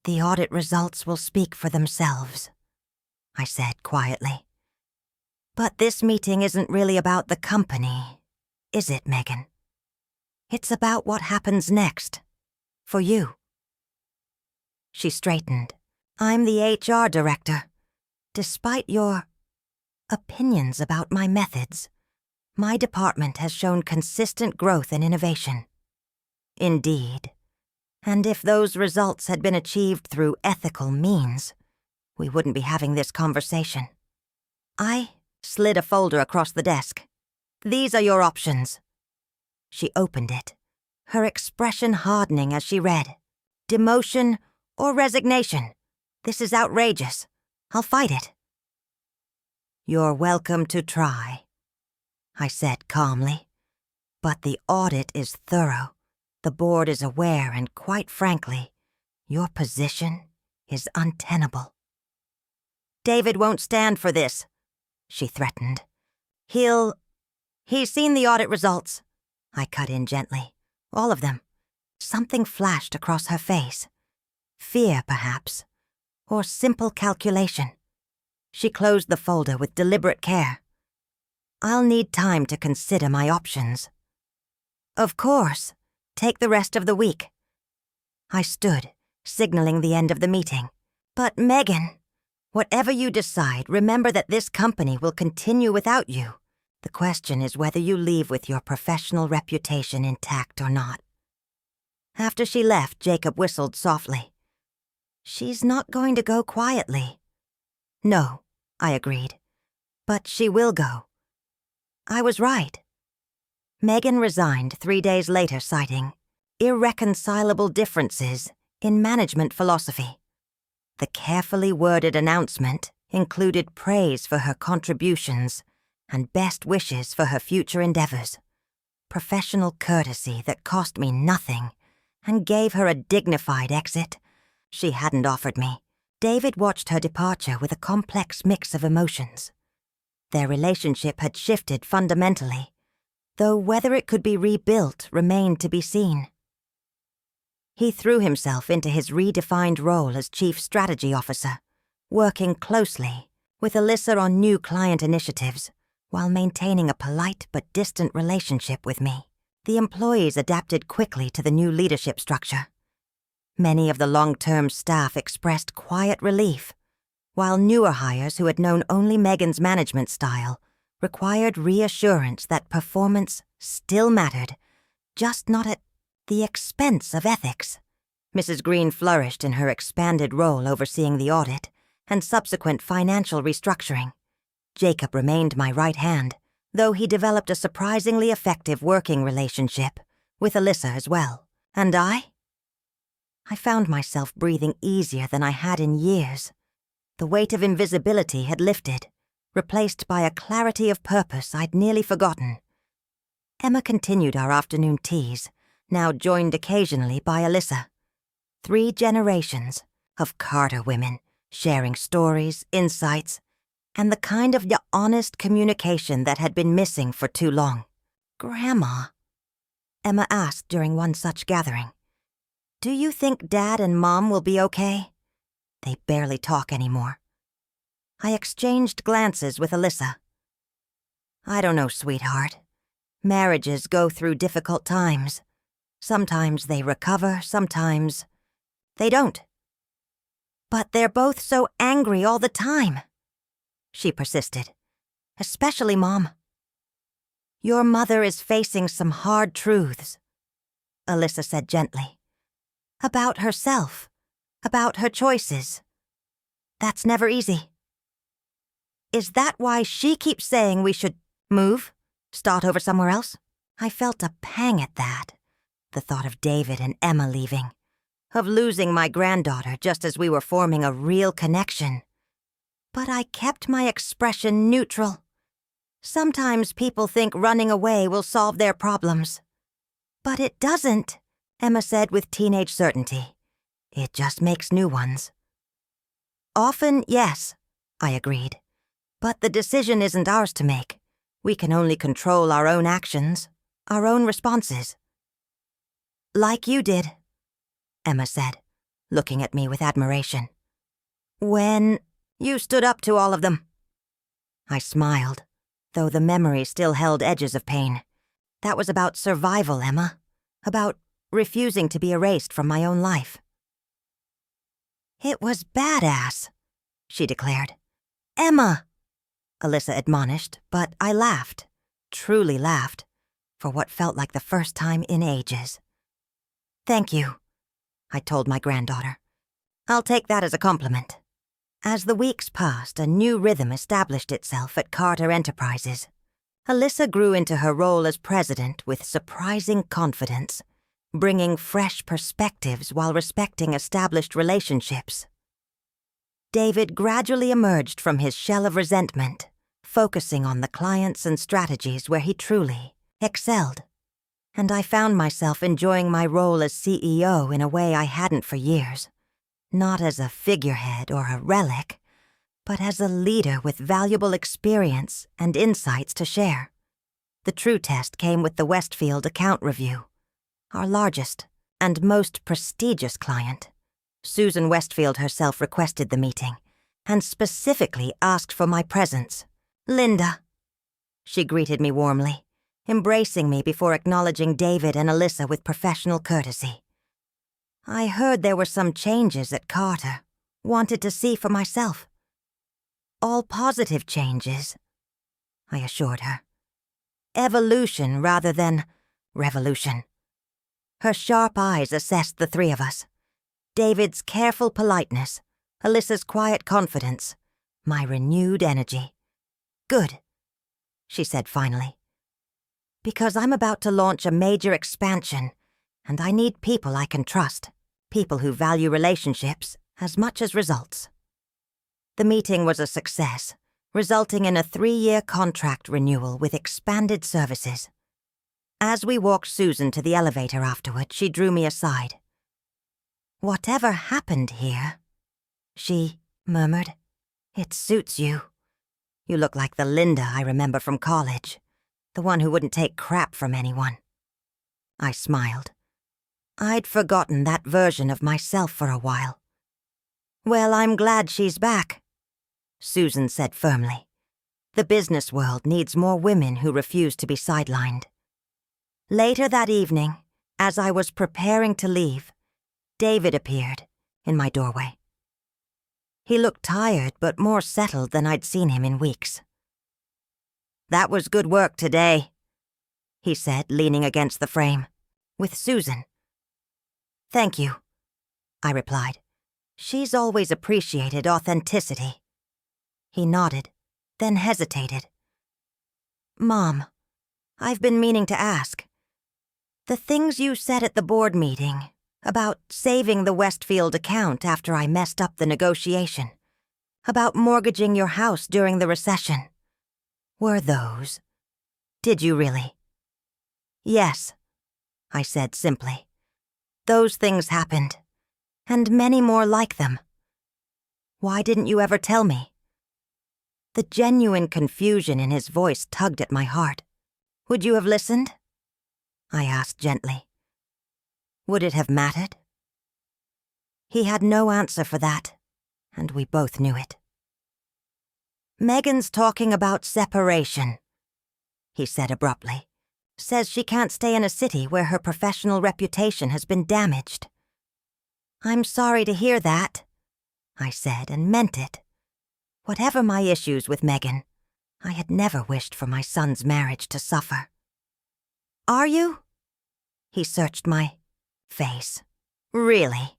S1: The audit results will speak for themselves, I said quietly. But this meeting isn't really about the company, is it, Megan? It's about what happens next, for you. She straightened. I'm the HR director. Despite your opinions about my methods, my department has shown consistent growth and innovation. Indeed. And if those results had been achieved through ethical means, we wouldn't be having this conversation. I slid a folder across the desk. These are your options. She opened it, her expression hardening as she read. Demotion or resignation? This is outrageous. I'll fight it. You're welcome to try, I said calmly. But the audit is thorough. The board is aware, and quite frankly, your position is untenable. David won't stand for this, she threatened. He's seen the audit results, I cut in gently. All of them. Something flashed across her face. Fear, perhaps, or simple calculation. She closed the folder with deliberate care. I'll need time to consider my options. Of course. Take the rest of the week. I stood, signaling the end of the meeting. But Megan, whatever you decide, remember that this company will continue without you. The question is whether you leave with your professional reputation intact or not. After she left, Jacob whistled softly. She's not going to go quietly. No, I agreed. But she will go. I was right. Megan resigned 3 days later, citing irreconcilable differences in management philosophy. The carefully worded announcement included praise for her contributions and best wishes for her future endeavors. Professional courtesy that cost me nothing and gave her a dignified exit she hadn't offered me. David watched her departure with a complex mix of emotions. Their relationship had shifted fundamentally, though whether it could be rebuilt remained to be seen. He threw himself into his redefined role as Chief Strategy Officer, working closely with Alyssa on new client initiatives, while maintaining a polite but distant relationship with me. The employees adapted quickly to the new leadership structure. Many of the long-term staff expressed quiet relief, while newer hires who had known only Megan's management style required reassurance that performance still mattered, just not at the expense of ethics. Mrs. Green flourished in her expanded role overseeing the audit and subsequent financial restructuring. Jacob remained my right hand, though he developed a surprisingly effective working relationship with Alyssa as well. And I found myself breathing easier than I had in years. The weight of invisibility had lifted, replaced by a clarity of purpose I'd nearly forgotten. Emma continued our afternoon teas, now joined occasionally by Alyssa. 3 generations of Carter women, sharing stories, insights, and the kind of honest communication that had been missing for too long. Grandma, Emma asked during one such gathering, do you think Dad and Mom will be okay? They barely talk anymore. I exchanged glances with Alyssa. I don't know, sweetheart. Marriages go through difficult times. Sometimes they recover, sometimes they don't. But they're both so angry all the time, she persisted. Especially Mom. Your mother is facing some hard truths, Alyssa said gently. About herself, about her choices. That's never easy. Is that why she keeps saying we should move? Start over somewhere else? I felt a pang at that. The thought of David and Emma leaving. Of losing my granddaughter just as we were forming a real connection. But I kept my expression neutral. Sometimes people think running away will solve their problems. But it doesn't, Emma said with teenage certainty. It just makes new ones. Often, yes, I agreed. But the decision isn't ours to make. We can only control our own actions, our own responses. Like you did, Emma said, looking at me with admiration. When you stood up to all of them. I smiled, though the memory still held edges of pain. That was about survival, Emma. About refusing to be erased from my own life. It was badass, she declared. Emma! Alyssa admonished, but I laughed, truly laughed, for what felt like the first time in ages. Thank you, I told my granddaughter. I'll take that as a compliment. As the weeks passed, a new rhythm established itself at Carter Enterprises. Alyssa grew into her role as president with surprising confidence, bringing fresh perspectives while respecting established relationships. David gradually emerged from his shell of resentment, focusing on the clients and strategies where he truly excelled. And I found myself enjoying my role as CEO in a way I hadn't for years, not as a figurehead or a relic, but as a leader with valuable experience and insights to share. The true test came with the Westfield account review. Our largest and most prestigious client, Susan Westfield herself, requested the meeting and specifically asked for my presence. "Linda," she greeted me warmly, embracing me before acknowledging David and Alyssa with professional courtesy. "I heard there were some changes at Carter. Wanted to see for myself." "All positive changes," I assured her. "Evolution rather than revolution." Her sharp eyes assessed the three of us. David's careful politeness, Alyssa's quiet confidence, my renewed energy. "Good," she said finally. "Because I'm about to launch a major expansion, and I need people I can trust, people who value relationships as much as results." The meeting was a success, resulting in a 3-year contract renewal with expanded services. As we walked Susan to the elevator afterward, she drew me aside. "Whatever happened here," she murmured, "it suits you. You look like the Linda I remember from college, the one who wouldn't take crap from anyone." I smiled. I'd forgotten that version of myself for a while. "Well, I'm glad she's back," Susan said firmly. "The business world needs more women who refuse to be sidelined." Later that evening, as I was preparing to leave, David appeared in my doorway. He looked tired but more settled than I'd seen him in weeks. "That was good work today," he said, leaning against the frame, with Susan. "Thank you," I replied. "She's always appreciated authenticity." He nodded, then hesitated. "Mom, I've been meaning to ask. The things you said at the board meeting about saving the Westfield account after I messed up the negotiation, about mortgaging your house during the recession, were those? Did you really?" "Yes," I said simply. "Those things happened, and many more like them. Why didn't you ever tell me?" The genuine confusion in his voice tugged at my heart. "Would you have listened?" I asked gently. "Would it have mattered?" He had no answer for that, and we both knew it. "Megan's talking about separation," he said abruptly. "Says she can't stay in a city where her professional reputation has been damaged." "I'm sorry to hear that," I said, and meant it. Whatever my issues with Megan, I had never wished for my son's marriage to suffer. "Are you?" He searched my face. "Really?"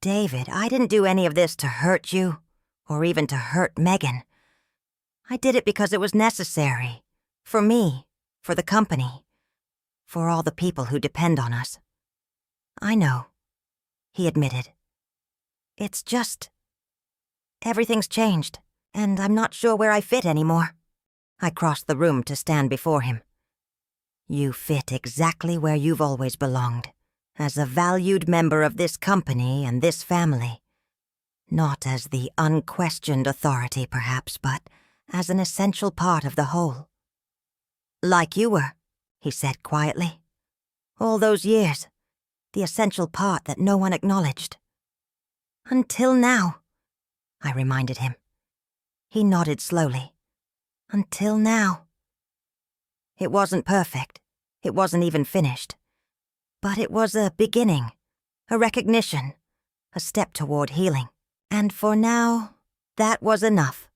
S1: "David, I didn't do any of this to hurt you, or even to hurt Megan. I did it because it was necessary. For me, for the company, for all the people who depend on us." "I know," he admitted. "It's just... everything's changed, and I'm not sure where I fit anymore." I crossed the room to stand before him. "You fit exactly where you've always belonged, as a valued member of this company and this family. Not as the unquestioned authority, perhaps, but as an essential part of the whole." "Like you were," he said quietly. "All those years, the essential part that no one acknowledged." "Until now," I reminded him. He nodded slowly. "Until now." It wasn't perfect. It wasn't even finished. But it was a beginning, a recognition, a step toward healing. And for now, that was enough.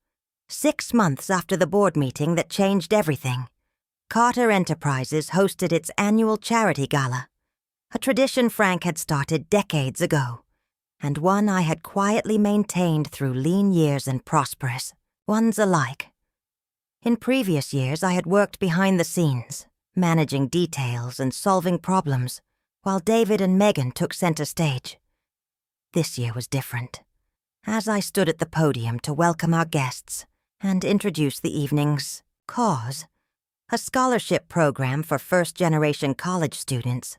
S1: 6 months after the board meeting that changed everything, Carter Enterprises hosted its annual charity gala, a tradition Frank had started decades ago, and one I had quietly maintained through lean years and prosperous ones alike. In previous years, I had worked behind the scenes, managing details and solving problems, while David and Megan took center stage. This year was different. As I stood at the podium to welcome our guests and introduce the evening's cause, a scholarship program for first-generation college students,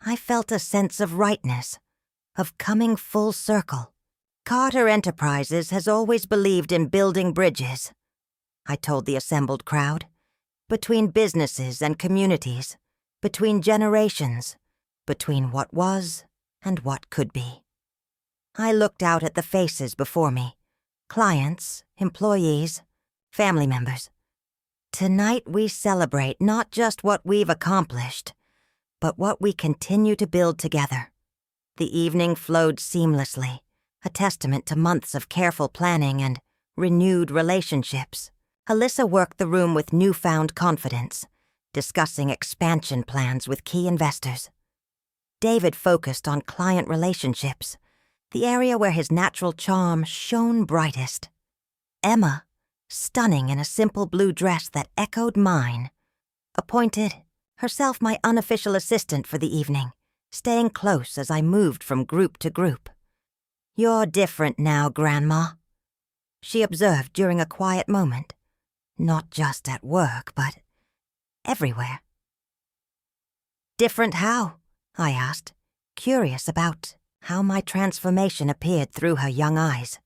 S1: I felt a sense of rightness, of coming full circle. Carter Enterprises has always believed in building bridges, I told the assembled crowd, between businesses and communities, between generations, between what was and what could be. I looked out at the faces before me, clients, employees, family members. Tonight we celebrate not just what we've accomplished, but what we continue to build together. The evening flowed seamlessly, a testament to months of careful planning and renewed relationships. Alyssa worked the room with newfound confidence, discussing expansion plans with key investors. David focused on client relationships, the area where his natural charm shone brightest. Emma, stunning in a simple blue dress that echoed mine, appointed herself my unofficial assistant for the evening, staying close as I moved from group to group. "You're different now, Grandma," she observed during a quiet moment. "Not just at work, but everywhere." "Different how?" I asked, curious about how my transformation appeared through her young eyes.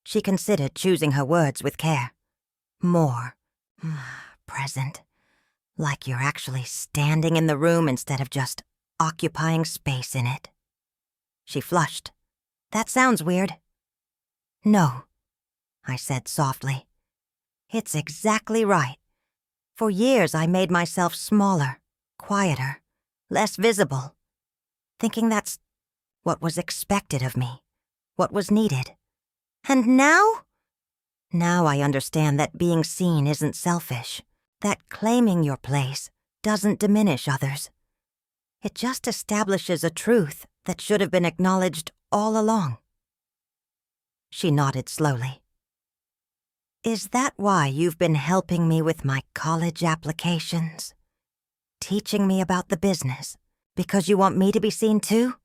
S1: She considered choosing her words with care. "More present, like you're actually standing in the room instead of just occupying space in it." She flushed. "That sounds weird." "No," I said softly. "It's exactly right. For years I made myself smaller, quieter, less visible, thinking that's what was expected of me, what was needed. And now? Now I understand that being seen isn't selfish, that claiming your place doesn't diminish others. It just establishes a truth that should have been acknowledged all along." She nodded slowly. "Is that why you've been helping me with my college applications? Teaching me about the business, because you want me to be seen too?"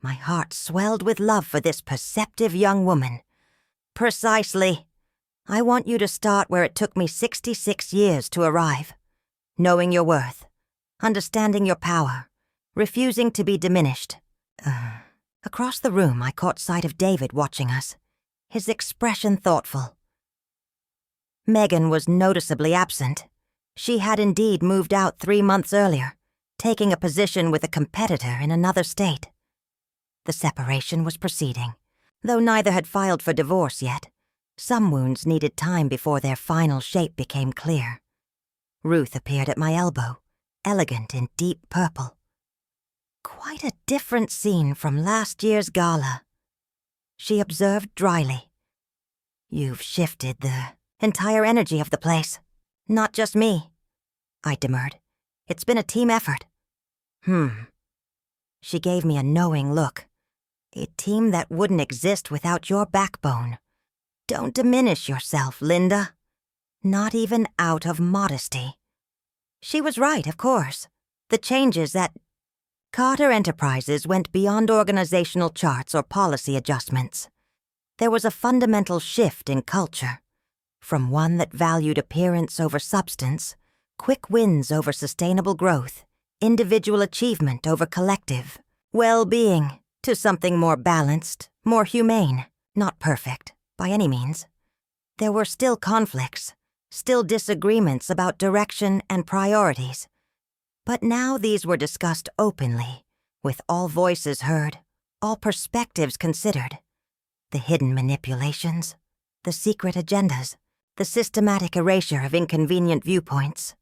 S1: My heart swelled with love for this perceptive young woman. "Precisely. I want you to start where it took me 66 years to arrive. Knowing your worth, understanding your power, refusing to be diminished." Across the room, I caught sight of David watching us, his expression thoughtful. Megan was noticeably absent. She had indeed moved out 3 months earlier, taking a position with a competitor in another state. The separation was proceeding, though neither had filed for divorce yet. Some wounds needed time before their final shape became clear. Ruth appeared at my elbow, elegant in deep purple. "Quite a different scene from last year's gala," she observed dryly. "You've shifted the entire energy of the place. Not just me," I demurred. "It's been a team effort." She gave me a knowing look. "A team that wouldn't exist without your backbone. Don't diminish yourself, Linda. Not even out of modesty." She was right, of course. The changes at Carter Enterprises went beyond organizational charts or policy adjustments. There was a fundamental shift in culture, from one that valued appearance over substance, quick wins over sustainable growth, individual achievement over collective well-being, to something more balanced, more humane, not perfect, by any means. There were still conflicts, still disagreements about direction and priorities. But now these were discussed openly, with all voices heard, all perspectives considered. The hidden manipulations, the secret agendas, the systematic erasure of inconvenient viewpoints.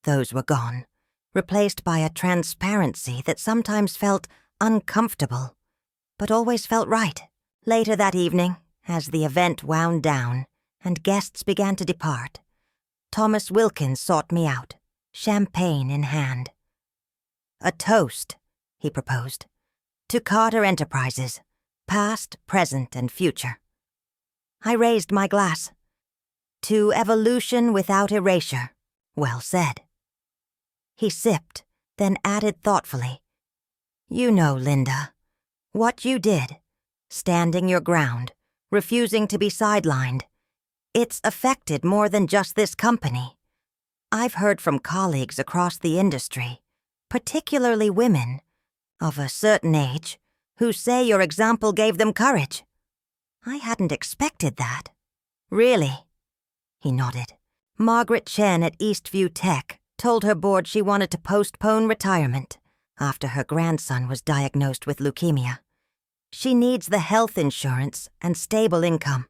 S1: Those were gone, replaced by a transparency that sometimes felt uncomfortable, but always felt right. Later that evening, as the event wound down and guests began to depart, Thomas Wilkins sought me out, champagne in hand. "A toast," he proposed, "to Carter Enterprises, past, present, and future." I raised my glass. To evolution without erasure. Well said. He sipped, then added thoughtfully, You know, Linda, what you did, standing your ground, refusing to be sidelined, it's affected more than just this company. I've heard from colleagues across the industry, particularly women, of a certain age, who say your example gave them courage. I hadn't expected that. Really? He nodded. Margaret Chen at Eastview Tech told her board she wanted to postpone retirement after her grandson was diagnosed with leukemia. She needs the health insurance and stable income.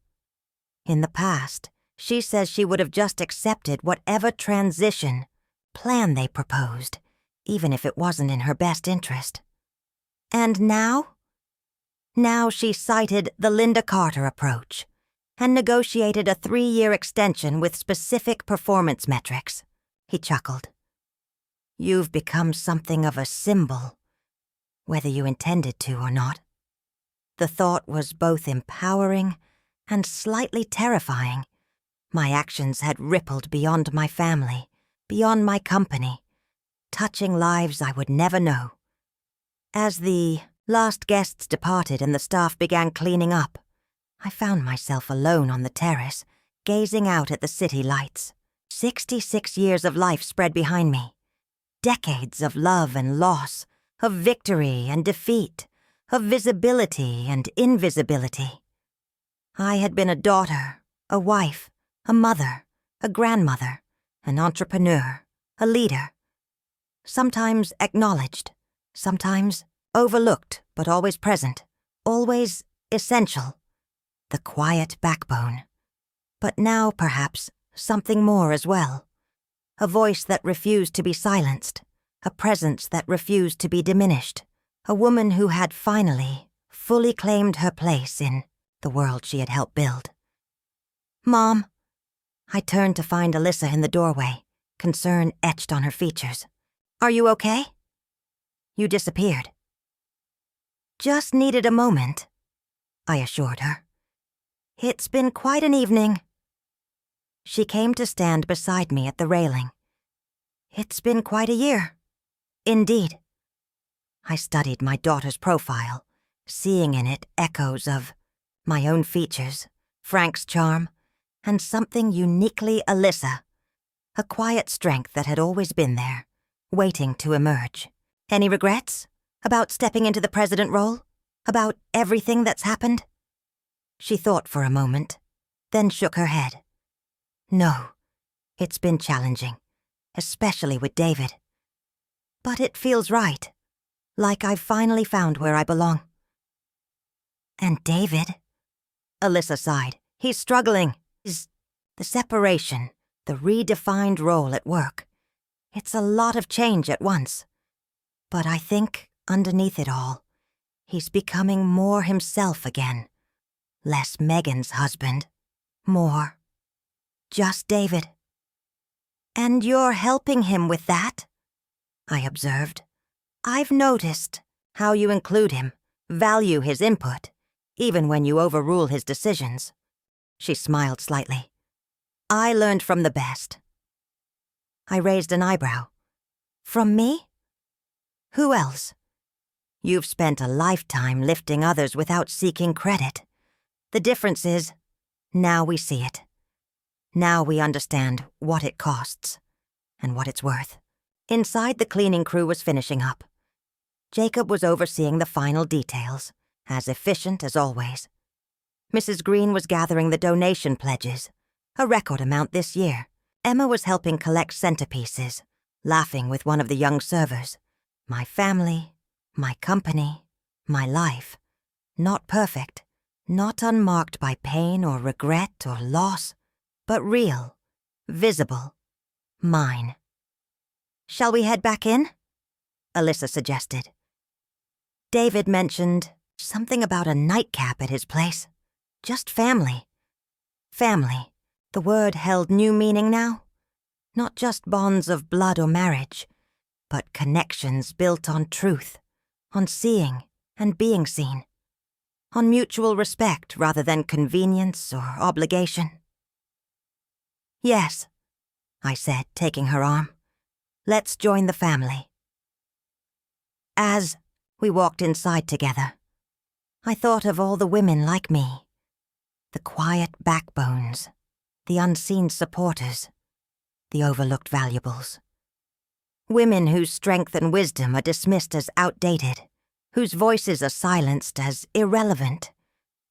S1: In the past, she says she would have just accepted whatever transition plan they proposed, even if it wasn't in her best interest. And now? Now she cited the Linda Carter approach and negotiated a 3-year extension with specific performance metrics. He chuckled. You've become something of a symbol, whether you intended to or not. The thought was both empowering and slightly terrifying. My actions had rippled beyond my family, beyond my company, touching lives I would never know. As the last guests departed and the staff began cleaning up, I found myself alone on the terrace, gazing out at the city lights. 66 years of life spread behind me. Decades of love and loss, of victory and defeat, of visibility and invisibility. I had been a daughter, a wife, a mother, a grandmother, an entrepreneur, a leader. Sometimes acknowledged, sometimes overlooked, but always present, always essential. The quiet backbone. But now, perhaps, something more as well. A voice that refused to be silenced, a presence that refused to be diminished, a woman who had finally, fully claimed her place in the world she had helped build. Mom. I turned to find Alyssa in the doorway, concern etched on her features. Are you okay? You disappeared. Just needed a moment, I assured her. It's been quite an evening. She came to stand beside me at the railing. It's been quite a year. Indeed. I studied my daughter's profile, seeing in it echoes of my own features, Frank's charm, and something uniquely Alyssa, a quiet strength that had always been there, waiting to emerge. Any regrets? About stepping into the president role? About everything that's happened? She thought for a moment, then shook her head. No, it's been challenging, especially with David. But it feels right, like I've finally found where I belong. And David? Alyssa sighed. He's struggling. The separation, the redefined role at work. It's a lot of change at once. But I think, underneath it all, he's becoming more himself again. Less Megan's husband. More just David. And you're helping him with that? I observed. I've noticed how you include him, value his input, even when you overrule his decisions. She smiled slightly. I learned from the best. I raised an eyebrow. From me? Who else? You've spent a lifetime lifting others without seeking credit. The difference is, now we see it. Now we understand what it costs and what it's worth. Inside, the cleaning crew was finishing up. Jacob was overseeing the final details, as efficient as always. Mrs. Green was gathering the donation pledges, a record amount this year. Emma was helping collect centerpieces, laughing with one of the young servers. My family, my company, my life. Not perfect, not unmarked by pain or regret or loss, but real, visible, mine. Shall we head back in? Alyssa suggested. David mentioned something about a nightcap at his place. Just family. Family. The word held new meaning now. Not just bonds of blood or marriage, but connections built on truth, on seeing and being seen, on mutual respect rather than convenience or obligation. Yes, I said, taking her arm. Let's join the family. As we walked inside together, I thought of all the women like me. The quiet backbones, the unseen supporters, the overlooked valuables. Women whose strength and wisdom are dismissed as outdated, whose voices are silenced as irrelevant,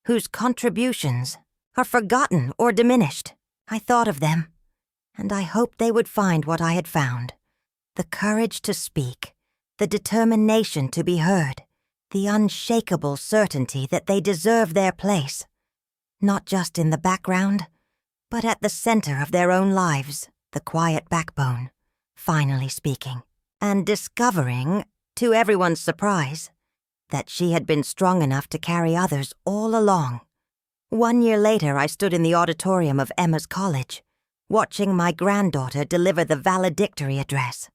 S1: whose contributions are forgotten or diminished. I thought of them, and I hoped they would find what I had found: the courage to speak, the determination to be heard, the unshakable certainty that they deserve their place, not just in the background, but at the center of their own lives, the quiet backbone, finally speaking, and discovering, to everyone's surprise, that she had been strong enough to carry others all along. 1 year later, I stood in the auditorium of Emma's college, watching my granddaughter deliver the valedictory address.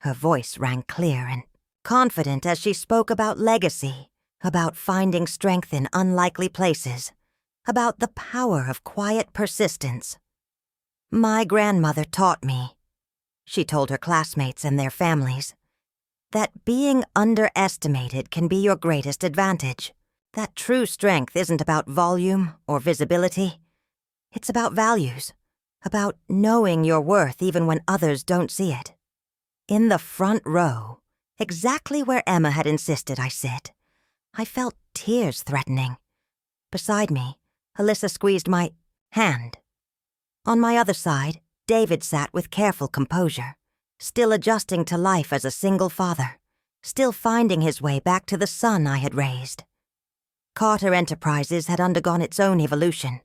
S1: Her voice rang clear and confident as she spoke about legacy, about finding strength in unlikely places, about the power of quiet persistence. My grandmother taught me, she told her classmates and their families, that being underestimated can be your greatest advantage. That true strength isn't about volume or visibility. It's about values, about knowing your worth even when others don't see it. In the front row, exactly where Emma had insisted I sit, I felt tears threatening. Beside me, Alyssa squeezed my hand. On my other side, David sat with careful composure, still adjusting to life as a single father, still finding his way back to the son I had raised. Carter Enterprises had undergone its own evolution.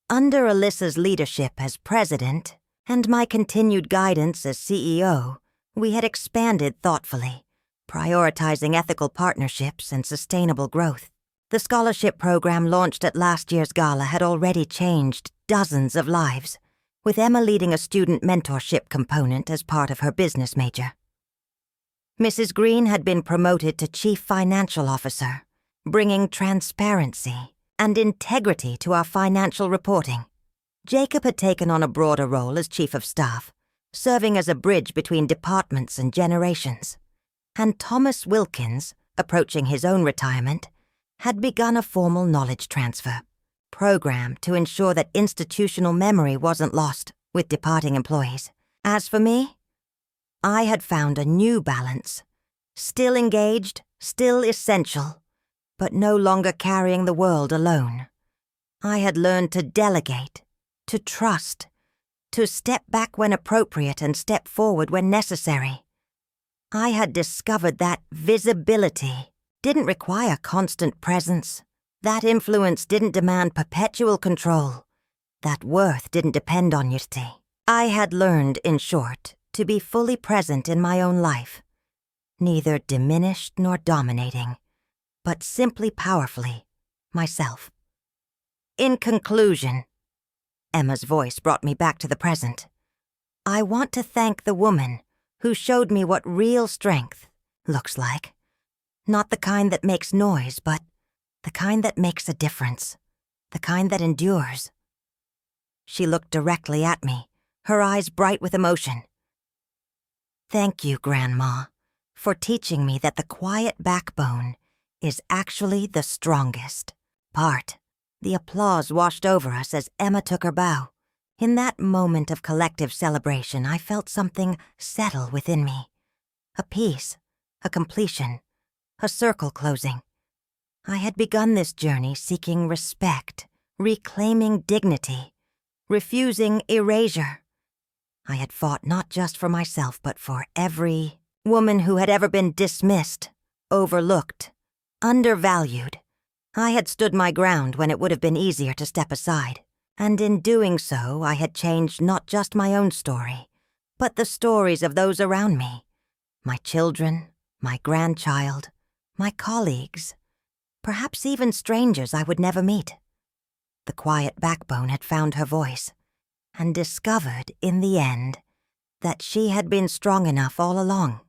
S1: Under Alyssa's leadership as president and my continued guidance as CEO, we had expanded thoughtfully, prioritizing ethical partnerships and sustainable growth. The scholarship program launched at last year's gala had already changed dozens of lives, with Emma leading a student mentorship component as part of her business major. Mrs. Green had been promoted to Chief Financial Officer, bringing transparency and integrity to our financial reporting. Jacob had taken on a broader role as Chief of Staff, serving as a bridge between departments and generations. And Thomas Wilkins, approaching his own retirement, had begun a formal knowledge transfer, programmed to ensure that institutional memory wasn't lost with departing employees. As for me, I had found a new balance, still engaged, still essential, but no longer carrying the world alone. I had learned to delegate, to trust, to step back when appropriate and step forward when necessary. I had discovered that visibility didn't require constant presence, that influence didn't demand perpetual control, that worth didn't depend on unity. I had learned, in short, to be fully present in my own life, neither diminished nor dominating, but simply powerfully myself. In conclusion, Emma's voice brought me back to the present. I want to thank the woman who showed me what real strength looks like. Not the kind that makes noise, but the kind that makes a difference, the kind that endures. She looked directly at me, her eyes bright with emotion. Thank you, Grandma, for teaching me that the quiet backbone is actually the strongest part. The applause washed over us as Emma took her bow. In that moment of collective celebration, I felt something settle within me. A peace, a completion, a circle closing. I had begun this journey seeking respect, reclaiming dignity, refusing erasure. I had fought not just for myself, but for every woman who had ever been dismissed, overlooked, undervalued. I had stood my ground when it would have been easier to step aside, and in doing so, I had changed not just my own story, but the stories of those around me, my children, my grandchild, my colleagues, perhaps even strangers I would never meet. The quiet backbone had found her voice, and discovered, in the end, that she had been strong enough all along